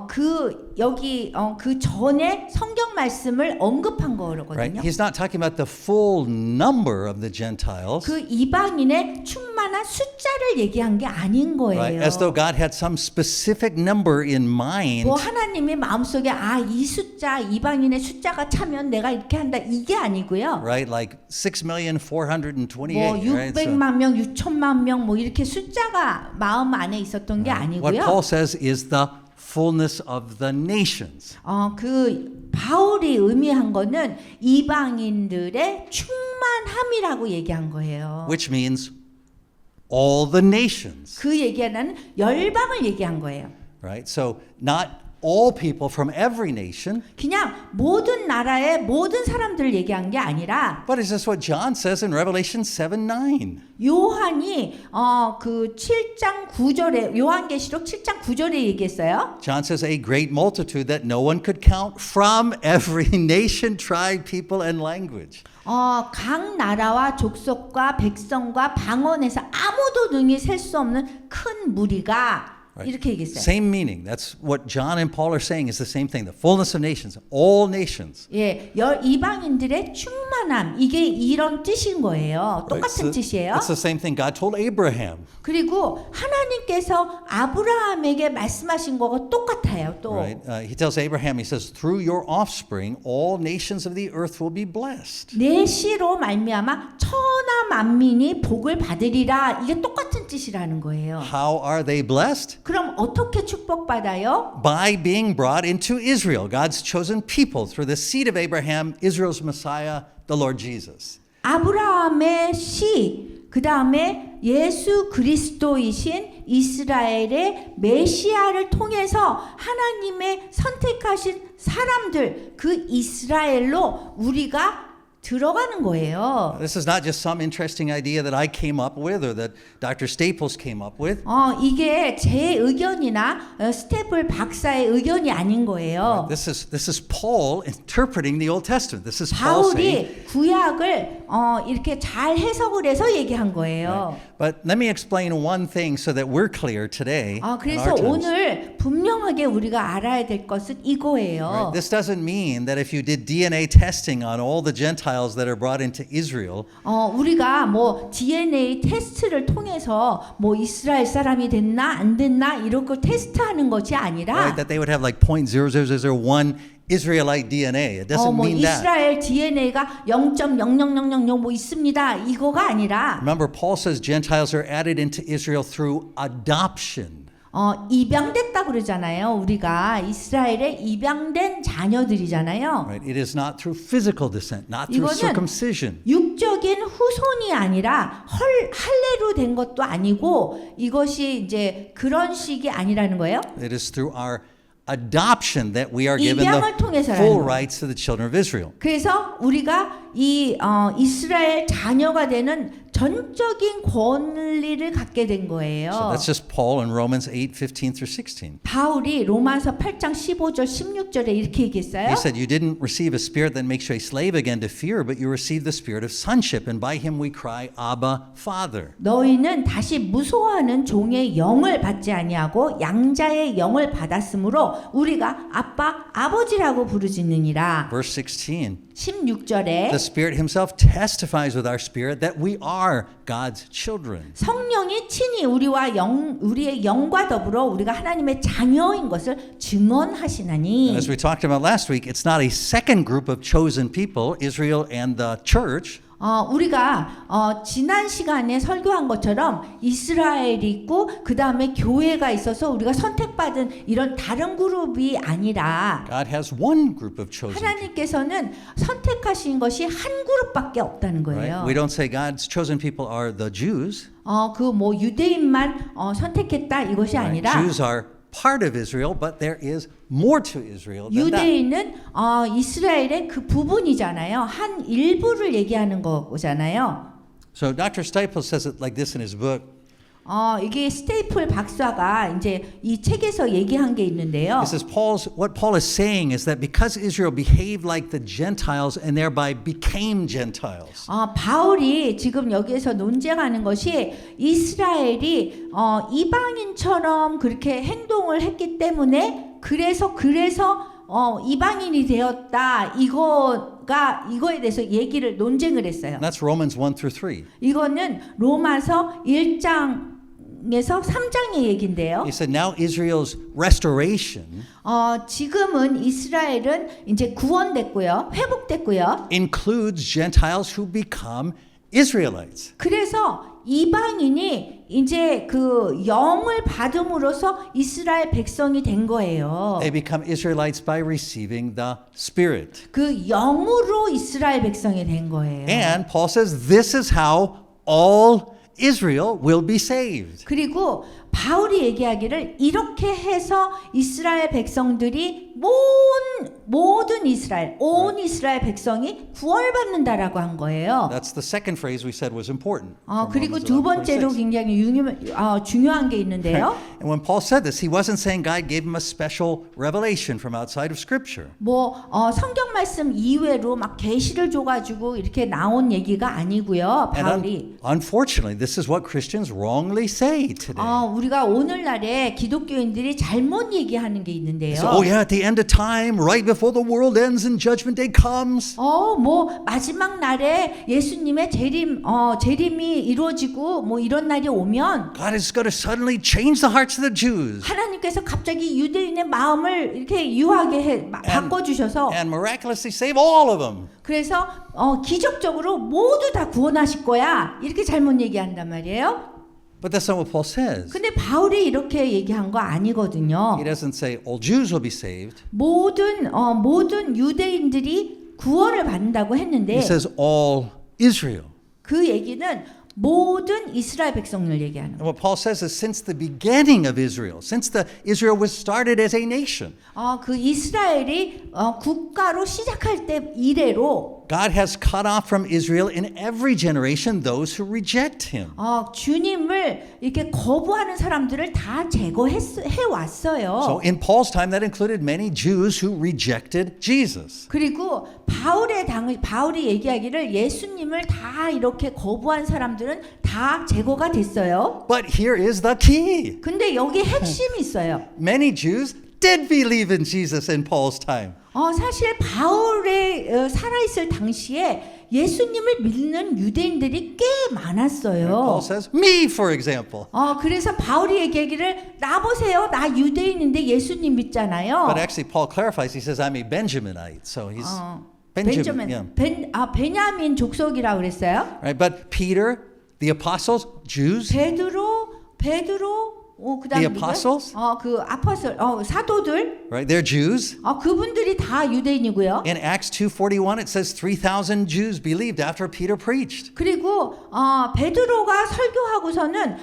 그 전에 성경 말씀을 언급한 right? 거거든요. He's not talking about the full number of the Gentiles, 그 이방인의 충만한 숫자를 얘기한 게 아닌 right? 거예요. As though God had some specific number in mind. 뭐 하나님이 마음속에 이 숫자 이방인의 숫자가 차면 내가 이렇게 한다 이게 아니고요. Right, like 6,428,000. 뭐 Right? So 600만 명, 6천만 명 뭐 이렇게 숫자가 마음 안에 있었던 게 what 아니고요. Paul says is the fullness of the nations. 그 바울이 의미한 거는 이방인들의 충만함이라고 얘기한 거예요. Which means all the nations. 그 얘기하는 열방을 얘기한 거예요. Right? So not all people from every nation, 그냥 모든 나라의 모든 사람들을 얘기한 게 아니라 but is this what John says in Revelation 7:9? 요한이 그 7장 9절에 요한계시록 7장 9절에 얘기했어요. John says a great multitude that no one could count from every nation, tribe, people and language. 각 나라와 족속과 백성과 방언에서 아무도 능히 셀 수 없는 큰 무리가 Right. 이렇게 얘기했어요. Same meaning. That's what John and Paul are saying is the same thing. The fullness of nations, all nations. 예, 이방인들의 충만함 이게 이런 뜻인 거예요. 똑같은 뜻이에요. It's the same thing God told Abraham. 그리고 하나님께서 아브라함에게 말씀하신 거가 똑같아요. 또 Right? He tells Abraham, he says, through your offspring, all nations of the earth will be blessed. 내 씨로 말미암아 천하 만민이 복을 받으리라. 이게 똑같은 뜻이라는 거예요. How are they blessed? 그럼 어떻게 축복받아요? By being brought into Israel, God's chosen people, through the seed of Abraham, Israel's Messiah, the Lord Jesus. 아브라함의 씨, 그 다음에 예수 그리스도이신 이스라엘의 메시아를 통해서 하나님의 선택하신 사람들, 그 이스라엘로 우리가 들어가는 거예요. This is not just some interesting idea that I came up with or that Dr. Staples came up with. 이게 제 의견이나 스테플 박사의 의견이 아닌 거예요. This is Paul interpreting the Old Testament. This is Paul saying. 바울이 구약을 이렇게 잘 해석을 해서 얘기한 거예요. But let me explain one thing so that we're clear today. in 그래서 our times. 오늘 분명하게 우리가 알아야 될 것은 이거예요. This doesn't mean that if you did DNA testing on all the Gentiles that are brought into Israel, 우리가 뭐 DNA 테스트를 통해서 뭐 이스라엘 사람이 됐나 안 됐나 이런 걸 테스트하는 것이 아니라 right, that they would have like 0.00001 Israelite DNA. It doesn't 뭐 mean that. 이스라엘 DNA가 0.00000 뭐 있습니다. 이거가 아니라 Remember, Paul says Gentiles are added into Israel through adoption. 입양됐다 그러잖아요. 우리가 이스라엘의 입양된 자녀들이잖아요. Right? It is not through physical descent, not through 이거는 circumcision. 육적인 후손이 아니라 할례로 된 것도 아니고 이것이 이제 그런 식이 아니라는 거예요. It is through our adoption that we are given 입양을 the 통해서라는 full 거예요. rights to the children of Israel. 그래서 우리가 이 이스라엘 자녀가 되는 전적인 권리를 갖게 된 거예요. So that's just Paul in Romans 8:15 through 16. 바울이 로마서 8장 15절 16절에 이렇게 얘기했어요. He said, "You didn't receive a spirit that makes you a slave again to fear, but you received the spirit of sonship, and by him we cry, Abba, Father." 너희는 다시 무소하는 종의 영을 받지 아니하고 양자의 영을 받았으므로 우리가 아빠 아버지라고 부르짖느니라. Verse 16. 16절에 The Spirit Himself testifies with our spirit that we are God's children. 성령이 친히 우리의 영과 더불어 우리가 하나님의 자녀인 것을 증언하시나니. As we talked about last week, it's not a second group of chosen people, Israel and the church. 우리가 지난 시간에 설교한 것처럼 이스라엘이 있고 그 다음에 교회가 있어서 우리가 선택받은 이런 다른 그룹이 아니라 God has one group of chosen people. 하나님께서는 선택하신 것이 한 그룹밖에 없다는 Right? 거예요. We don't say God's chosen people are the Jews. 그 뭐 유대인만 선택했다 이것이 Right? 아니라 Jews are part of Israel, but there is more to Israel than that. 유대인은 이스라엘의 그 부분이잖아요. 한 일부를 얘기하는 거잖아요. So Dr. Staples says it like this in his book. 이게 스테이플 박사가 이제 이 책에서 얘기한 게 있는데요. He says what Paul is saying is that because Israel behaved like the Gentiles and thereby became Gentiles. 바울이 지금 여기에서 논쟁하는 것이 이스라엘이 이방인처럼 그렇게 행동을 했기 때문에 그래서 이방인이 되었다. 이거에 대해서 얘기를 논쟁을 했어요. That's Romans 1 through 3. 이거는 로마서 1장에서 3장의 얘긴데요. He said now Israel's restoration 지금은 이스라엘은 이제 구원됐고요. 회복됐고요. includes Gentiles who become Israelites. 그래서 이방인이 이제 그 영을 받음으로써 이스라엘 백성이 된 거예요. They become Israelites by receiving the Spirit. 그 영으로 이스라엘 백성이 된 거예요. And Paul says this is how all Israel will be saved. 그리고 바울이 얘기하기를 이렇게 해서 이스라엘 백성들이 모든 이스라엘, 온 이스라엘 백성이 구원받는다라고 한 거예요. That's the second phrase we said was important. 그리고 두 번째로 굉장히 중요한 게 있는데요. And when Paul said this, he wasn't saying God gave him a special revelation from outside of Scripture. 성경 말씀 이외로 막 계시를 줘가지고 이렇게 나온 얘기가 아니고요. 바울이. Unfortunately, this is what Christians wrongly say today. 우리가 오늘날에 기독교인들이 잘못 얘기하는 게 있는데요. So, yeah, at the end of time, right before the world ends and judgment day comes. 마지막 날에 예수님의 재림이 이루어지고 뭐 이런 날이 오면 God is going to suddenly change the hearts of the Jews. 하나님께서 갑자기 유대인의 마음을 이렇게 유하게 바꿔주셔서 And miraculously save all of them. 그래서 기적적으로 모두 다 구원하실 거야. 이렇게 잘못 얘기한단 말이에요. But that's not what Paul says. 근데 바울이 이렇게 얘기한 거 아니거든요. He doesn't say all Jews will be saved. 모든 유대인들이 구원을 받는다고 했는데 He says all Israel. 그 얘기는 모든 이스라엘 백성을 얘기하는 And what Paul says is since the beginning of Israel, since Israel was started as a nation, 그 이스라엘이 국가로 시작할 때 이래로 God has cut off from Israel in every generation those who reject him. 주님을 이렇게 거부하는 사람들을 다 제거해 왔어요. So in Paul's time, that included many Jews who rejected Jesus. 그리고 바울이 얘기하기를 예수님을 다 이렇게 거부한 사람들은 다 제거가 됐어요. But here is the key. 근데 여기 핵심이 있어요. Many Jews did believe in Jesus in Paul's time. 사실 바울의 살아있을 당시에 예수님을 믿는 유대인들이 꽤 많았어요. Paul says, me, for example. 그래서 바울이 얘기하기를 나 보세요. 나 유대인인데 예수님 믿잖아요. But actually, Paul clarifies. He says, I'm a Benjaminite. So he's Benjamin. Yeah. 베냐민 족속이라고 그랬어요. Right? But Peter, the apostles, Jews. 베드로 그다음에 The apostles? 사도들. Right? They're Jews. 그분들이 다 유대인이고요. In Acts 2:41, it says 3,000 Jews believed after Peter preached. 그리고 베드로가 설교하고서는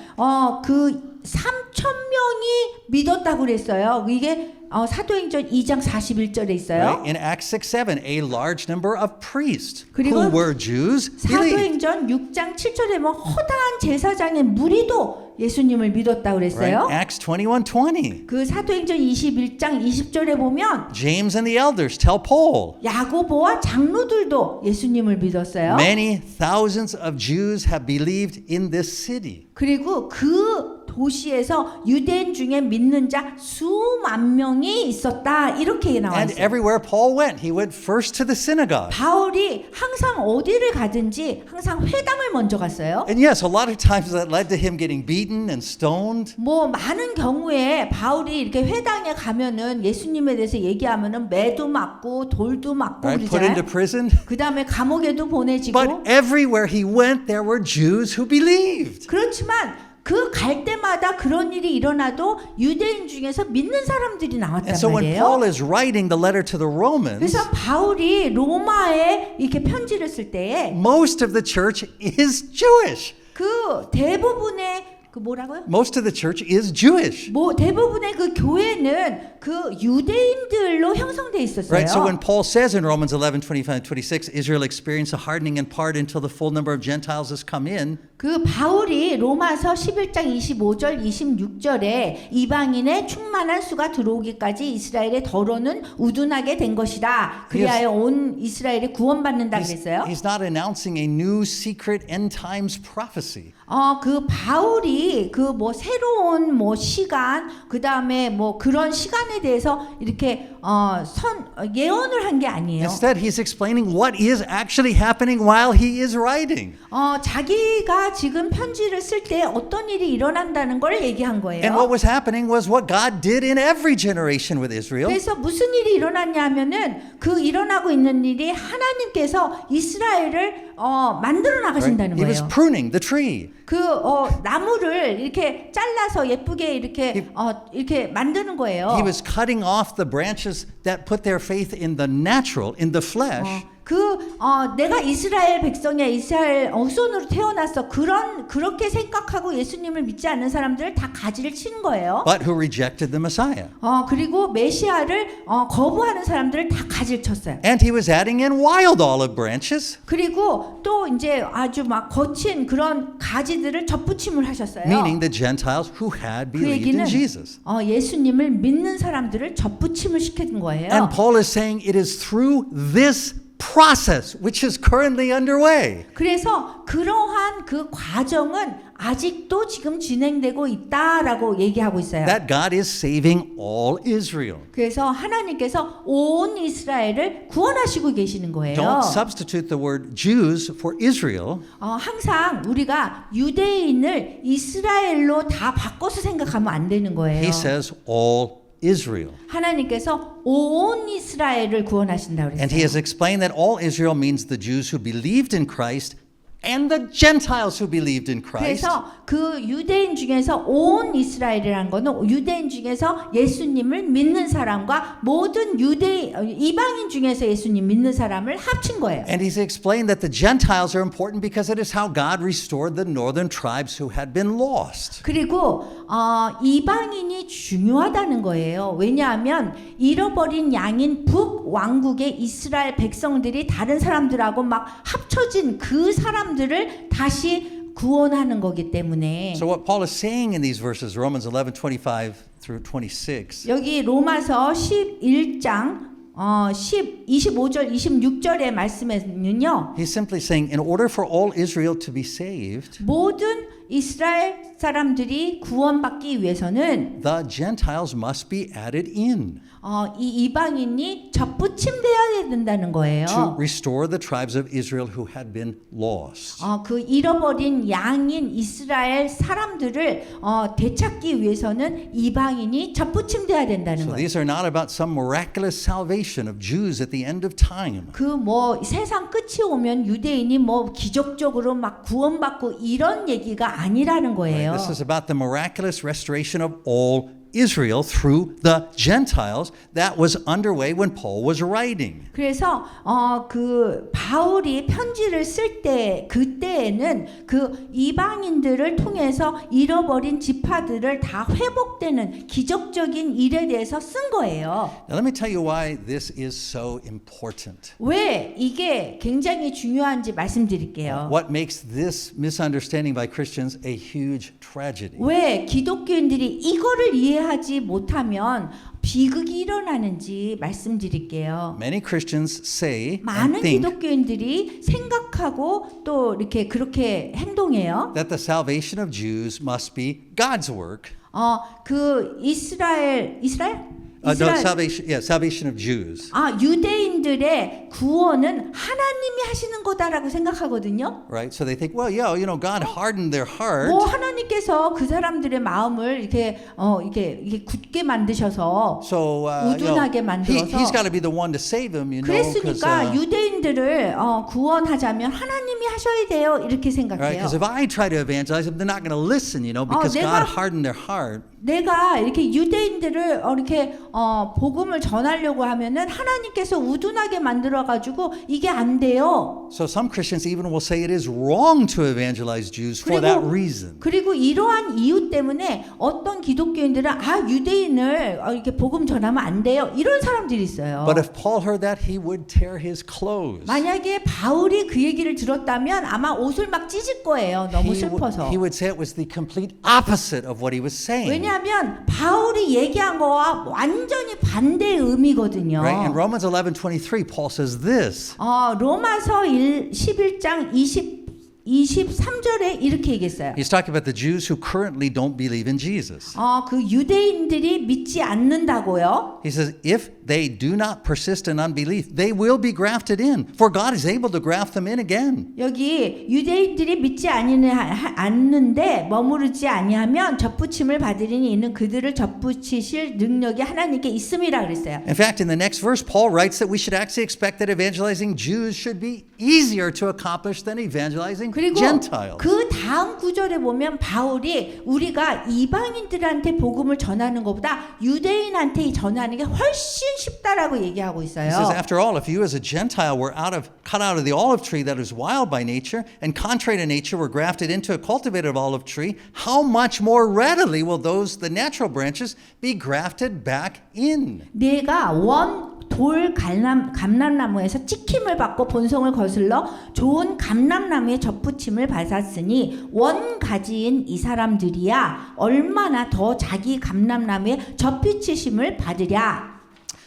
그 3,000명이 믿었다고 그랬어요. 이게 사도행전 2장 41절에 있어요. Right? In Acts 6:7, a large number of priests 그리고 who were Jews believed. 사도행전 6장 7절에 보면 허다한 제사장의 무리도 예수님을 믿었다고 그랬어요. Right? Acts 21:20. 그 사도행전 21장 20절에 보면 James and the elders tell Paul. 야고보와 장로들도 예수님을 믿었어요. Many thousands of Jews have believed in this city. 그리고 그 도시에서 유대인 중에 믿는 자 수만 명이 있었다. 이렇게 나와 And 있어요. everywhere Paul went, he went first to the synagogue. 바울이 항상 어디를 가든지 항상 회당을 먼저 갔어요. And yes, a lot of times that led to him getting beaten and stoned. 많은 경우에 바울이 이렇게 회당에 가면은 예수님에 대해서 얘기하면은 매도 맞고 돌도 맞고 Right? Put into 그러잖아요. prison. 그다음에 감옥에도 보내지고. But everywhere he went, there were Jews who believed. 그렇지만 그 갈 때마다 그런 일이 일어나도 유대인 중에서 믿는 사람들이 나왔단 And so when 말이에요. Paul is writing the letter to the Romans, 그래서 바울이 로마에 이렇게 편지를 쓸 때에 most of the church is Jewish. 그 대부분의 그 뭐라고요? Most of the church is Jewish. 대부분의 그 교회는 그 유대인들로 형성돼 있었어요. Right? So when Paul says in Romans 11:25-26, Israel experienced a hardening in part until the full number of Gentiles has come in. 그 바울이 로마서 11장 25절 26절에 이방인의 충만한 수가 들어오기까지 이스라엘의 더러는 우둔하게 된 것이다. 그리하여 온 이스라엘이 구원받는다 그랬어요. He's not announcing a new secret end times prophecy. 그 바울이 그 새로운 시간 그다음에 그런 시간에 대해서 이렇게 예언을 한 게 아니에요. Instead, he's explaining what is actually happening while he is writing. 자기가 지금 편지를 쓸 때 어떤 일이 일어난다는 걸 얘기한 거예요. And what was happening was what God did in every generation with Israel. 그래서 무슨 일이 일어났냐면은 그 일어나고 있는 일이 하나님께서 이스라엘을 만들어 나가신다는 He was 거예요. pruning the tree. 그 나무를 이렇게 잘라서 예쁘게 이렇게 만드는 거예요. He was cutting off the branches that put their faith in the natural, in the flesh. 내가 이스라엘 백성이야, 이스라엘 후손으로 태어났어. 그렇게 생각하고 예수님을 믿지 않는 사람들을 다 가지를 치는 거예요. But who rejected the Messiah. 그리고 메시아를 거부하는 사람들을 다 가지를 쳤어요. And he was adding in wild olive branches, 그리고 또 이제 아주 거친 그런 가지들을 접붙임을 하셨어요. meaning the Gentiles who had 그 believed 얘기는 in Jesus. 예수님을 믿는 사람들을 접붙임을 시키는 거예요. And Paul is saying it is through this process which is currently underway. 그래서 그러한 그 과정은 아직도 지금 진행되고 있다라고 얘기하고 있어요. That God is saving all Israel. 그래서 하나님께서 온 이스라엘을 구원하시고 계시는 거예요. Don't substitute the word Jews for Israel. 항상 우리가 유대인을 이스라엘로 다 바꿔서 생각하면 안 되는 거예요. He says all Israel. 하나님께서 온 이스라엘을 구원하신다고 And he 그랬어요. has explained that all Israel means the Jews who believed in Christ and the Gentiles who believed in Christ. 그래서 그 유대인 중에서 온 이스라엘이라는 거는 유대인 중에서 예수님을 믿는 사람과 모든 이방인 중에서 예수님 믿는 사람을 합친 거예요. And he's explained that the Gentiles are important because it is how God restored the northern tribes who had been lost. 그리고 이방인이 중요하다는 거예요. 왜냐하면 잃어버린 양인 왕국의 이스라엘 백성들이 다른 사람들하고 막 합쳐진 그 사람들을 다시 구원하는 거기 때문에 So what Paul is saying in these verses, Romans 11:25 through 26, 여기 로마서 11장 25절 26절의 말씀에는요. he's simply saying, in order for all Israel to be saved, 모든 이스라엘 사람들이 구원받기 위해서는 the Gentiles must be added in 이 이방인이 접붙임되어야 된다는 거예요. to restore the tribes of Israel who had been lost. 그 잃어버린 양인 이스라엘 사람들을 되찾기 위해서는 이방인이 접붙임돼야 된다는 So 거예요. these are not about some miraculous salvation of Jews at the end of time. 그 뭐 세상 끝이 오면 유대인이 뭐 기적적으로 막 구원받고 이런 얘기가 아니라는 거예요. This is about the miraculous restoration of all Israel through the Gentiles that was underway when Paul was writing. 그래서 그 바울이 편지를 쓸 때 그때에는 그 이방인들을 통해서 잃어버린 지파들을 다 회복되는 기적적인 일에 대해서 쓴 거예요. Now let me tell you why this is so important. 왜 이게 굉장히 중요한지 말씀드릴게요. What makes this misunderstanding by Christians a huge tragedy? 왜 기독교인들이 이거를 이해하지 못하면 비극이 일어나는지 말씀드릴게요. Many Christians say and 많은 think 기독교인들이 생각하고 또 이렇게 그렇게 행동해요. that the salvation of Jews must be God's work. 그 이스라엘 No, salvation of Jews. 유대인들의 구원은 하나님이 하시는 거다라고 생각하거든요. Right? So they think, well, yeah, God hardened their heart. 뭐 하나님께서 그 사람들의 마음을 이렇게 굳게 만드셔서 So 우둔하게 만들어서 he's got to be the one to save them, 그랬으니까 유대인들을 구원하자면 하나님이 하셔야 돼요. 이렇게 Right? 생각해요. Because if I try to evangelize them, they're not going to listen, because God hardened their heart. 내가 이렇게 유대인들을 이렇게 복음을 전하려고 하면은 하나님께서 우둔하게 만들어 가지고 이게 안 돼요. So some Christians even will say it is wrong to evangelize Jews for that reason. 그리고 이러한 이유 때문에 어떤 기독교인들은 유대인을 이렇게 복음 전하면 안 돼요. 이런 사람들이 있어요. But if Paul heard that, he would tear his clothes. 만약에 바울이 그 얘기를 들었다면 아마 옷을 막 찢을 거예요. 너무 슬퍼서. He would say it was the complete opposite of what he was saying. 왜냐하면 바울이 얘기한 거와 완전히 반대의 의미거든요. Right? In Romans 11:23, Paul says this. 로마서 11장 23절에 이렇게 얘기했어요. He's talking about the Jews who currently don't believe in Jesus. 그 유대인들이 믿지 않는다고요? He says, if they do not persist in unbelief, they will be grafted in, for God is able to graft them in again. 여기 유대인들이 믿지 않는데 머무르지 아니하면 접붙임을 받으리니 이는 그들을 접붙이실 능력이 하나님께 있음이라 그랬어요. In fact, in the next verse, Paul writes that we should actually expect that evangelizing Jews should be easier to accomplish than evangelizing 그리고 Gentiles. 그 다음 구절에 보면 바울이 우리가 이방인들한테 복음을 전하는 것보다 유대인한테 전하는 게 훨씬 쉽다라고 얘기하고 있어요. He says, after all, if you as a Gentile were cut out of the olive tree that is wild by nature, and contrary to nature were grafted into a cultivated olive tree, how much more readily will the natural branches be grafted back in? 내가 돌 감람나무에서 찍힘을 받고 본성을 거슬러 좋은 감람나무에 접붙임을 받았으니 원가지인 이 사람들이야 얼마나 더 자기 감람나무에 접붙이심을 받으랴.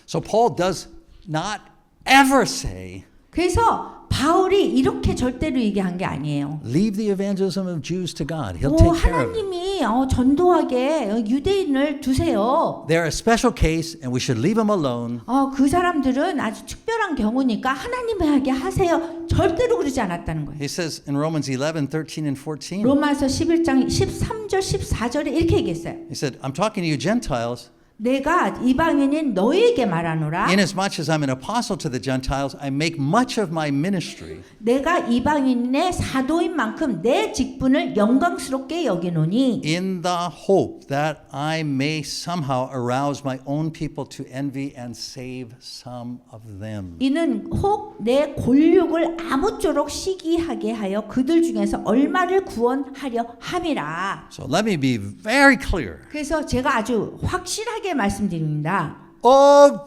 So Paul does not ever say, 그래서 바울이 이렇게 절대로 얘기한 게 아니에요. leave the evangelism of Jews to God. He'll take care of it. 하나님이 전도하게 유대인을 두세요. They're a special case and we should leave them alone. 그 사람들은 아주 특별한 경우니까 하나님에게 하세요. 절대로 그러지 않았다는 거예요. He says in Romans 11:13 and 14, 로마서 11장 13절 14절에 이렇게 얘기했어요. he said, I'm talking to you Gentiles. 내가 이방인인 너희에게 말하노라. Inasmuch as I'm an apostle to the Gentiles, I make much of my ministry. 내가 이방인의 사도인 만큼 내 직분을 영광스럽게 여기노니 In the hope that I may somehow arouse my own people to envy and save some of them. 이는 혹 내 골육을 아무쪼록 시기하게 하여 그들 중에서 얼마를 구원하려 함이라. So let me be very clear. 그래서 제가 아주 확실하게 말씀드립니다. Of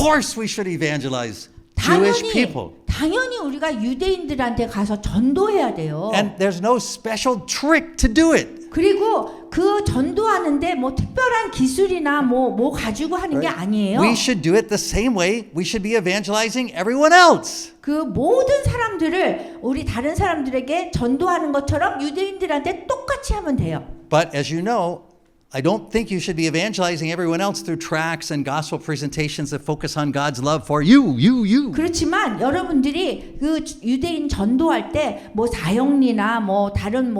course we should evangelize Jewish people. 당연히 우리가 유대인들한테 가서 전도해야 돼요. And there's no special trick to do it. 그리고 그 전도하는데 뭐 특별한 기술이나 뭐 가지고 하는 게 아니에요. We should do it the same way we should be evangelizing everyone else. 그 모든 사람들을 우리 다른 사람들에게 전도하는 것처럼 유대인들한테 똑같이 하면 돼요. But as you know, I don't think you should be evangelizing everyone else through tracts and gospel presentations that focus on God's love for you. 그렇지만 여러분들이 그 유대인 전도할 때 뭐 사형리나 뭐 다른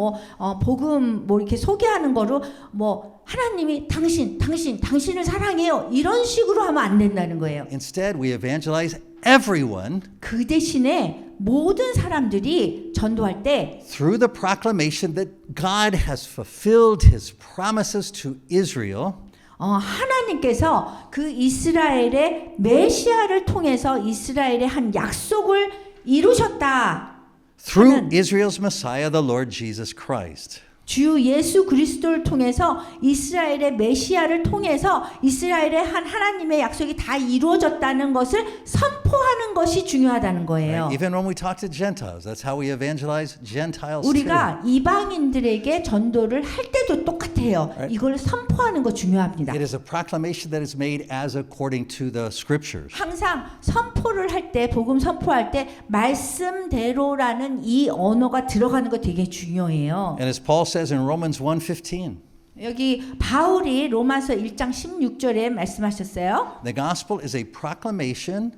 복음 이렇게 소개하는 거로 뭐 하나님이 당신을 사랑해요 이런 식으로 하면 안 된다는 거예요. Instead, we evangelize everyone 그 대신에 모든 사람들이 전도할 때 through the proclamation that God has fulfilled his promises to Israel. 하나님께서 그 이스라엘의 메시아를 통해서 이스라엘의 한 약속을 이루셨다. Through Israel's Messiah, the Lord Jesus Christ. 주 예수 그리스도를 통해서 이스라엘의 메시아를 통해서 이스라엘의 한 하나님의 약속이 다 이루어졌다는 것을 선포하는 것이 중요하다는 거예요. Even when we talk to Gentiles, that's how we evangelize Gentiles 우리가 이방인들에게 전도를 할 때도 똑같아요. 이걸 선포하는 거 중요합니다. It is a proclamation that is made as according to the scriptures. 항상 선포를 할 때, 복음 선포할 때 말씀대로라는 이 언어가 들어가는 거 되게 중요해요. And as Paul says in Romans 1:15, 여기 바울이 로마서 1장 16절에 말씀하셨어요. the gospel is a proclamation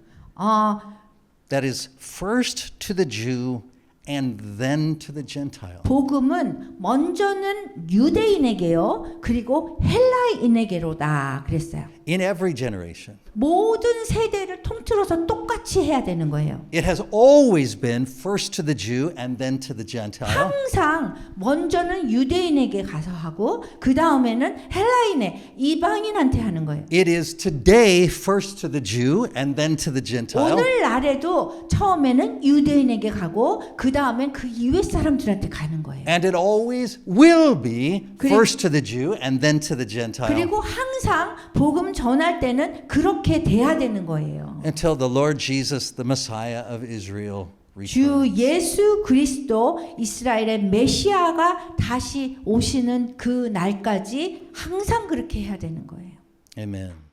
that is first to the Jew and then to the Gentile. 복음은 먼저는 유대인에게요, 그리고 헬라인에게로다 그랬어요. In every generation. 모든 세대를 통틀어서 똑같이 해야 되는 거예요. It has always been first to the Jew and then to the Gentile. 항상 먼저는 유대인에게 가서 하고 그 다음에는 헬라인에 이방인한테 하는 거예요. It is today first to the Jew and then to the Gentile. 오늘날에도 처음에는 유대인에게 가고 그 다음엔 그 이외 사람들한테 가는 거예요. And it always will be first to the Jew and then to the Gentile. 그리고 항상 복음 전할 때는 그렇게 돼야 되는 거예요. Until the Lord Jesus, the Messiah of Israel, 주 returns. 예수 그리스도 이스라엘의 메시아가 다시 오시는 그 날까지 항상 그렇게 해야 되는 거예요. Amen.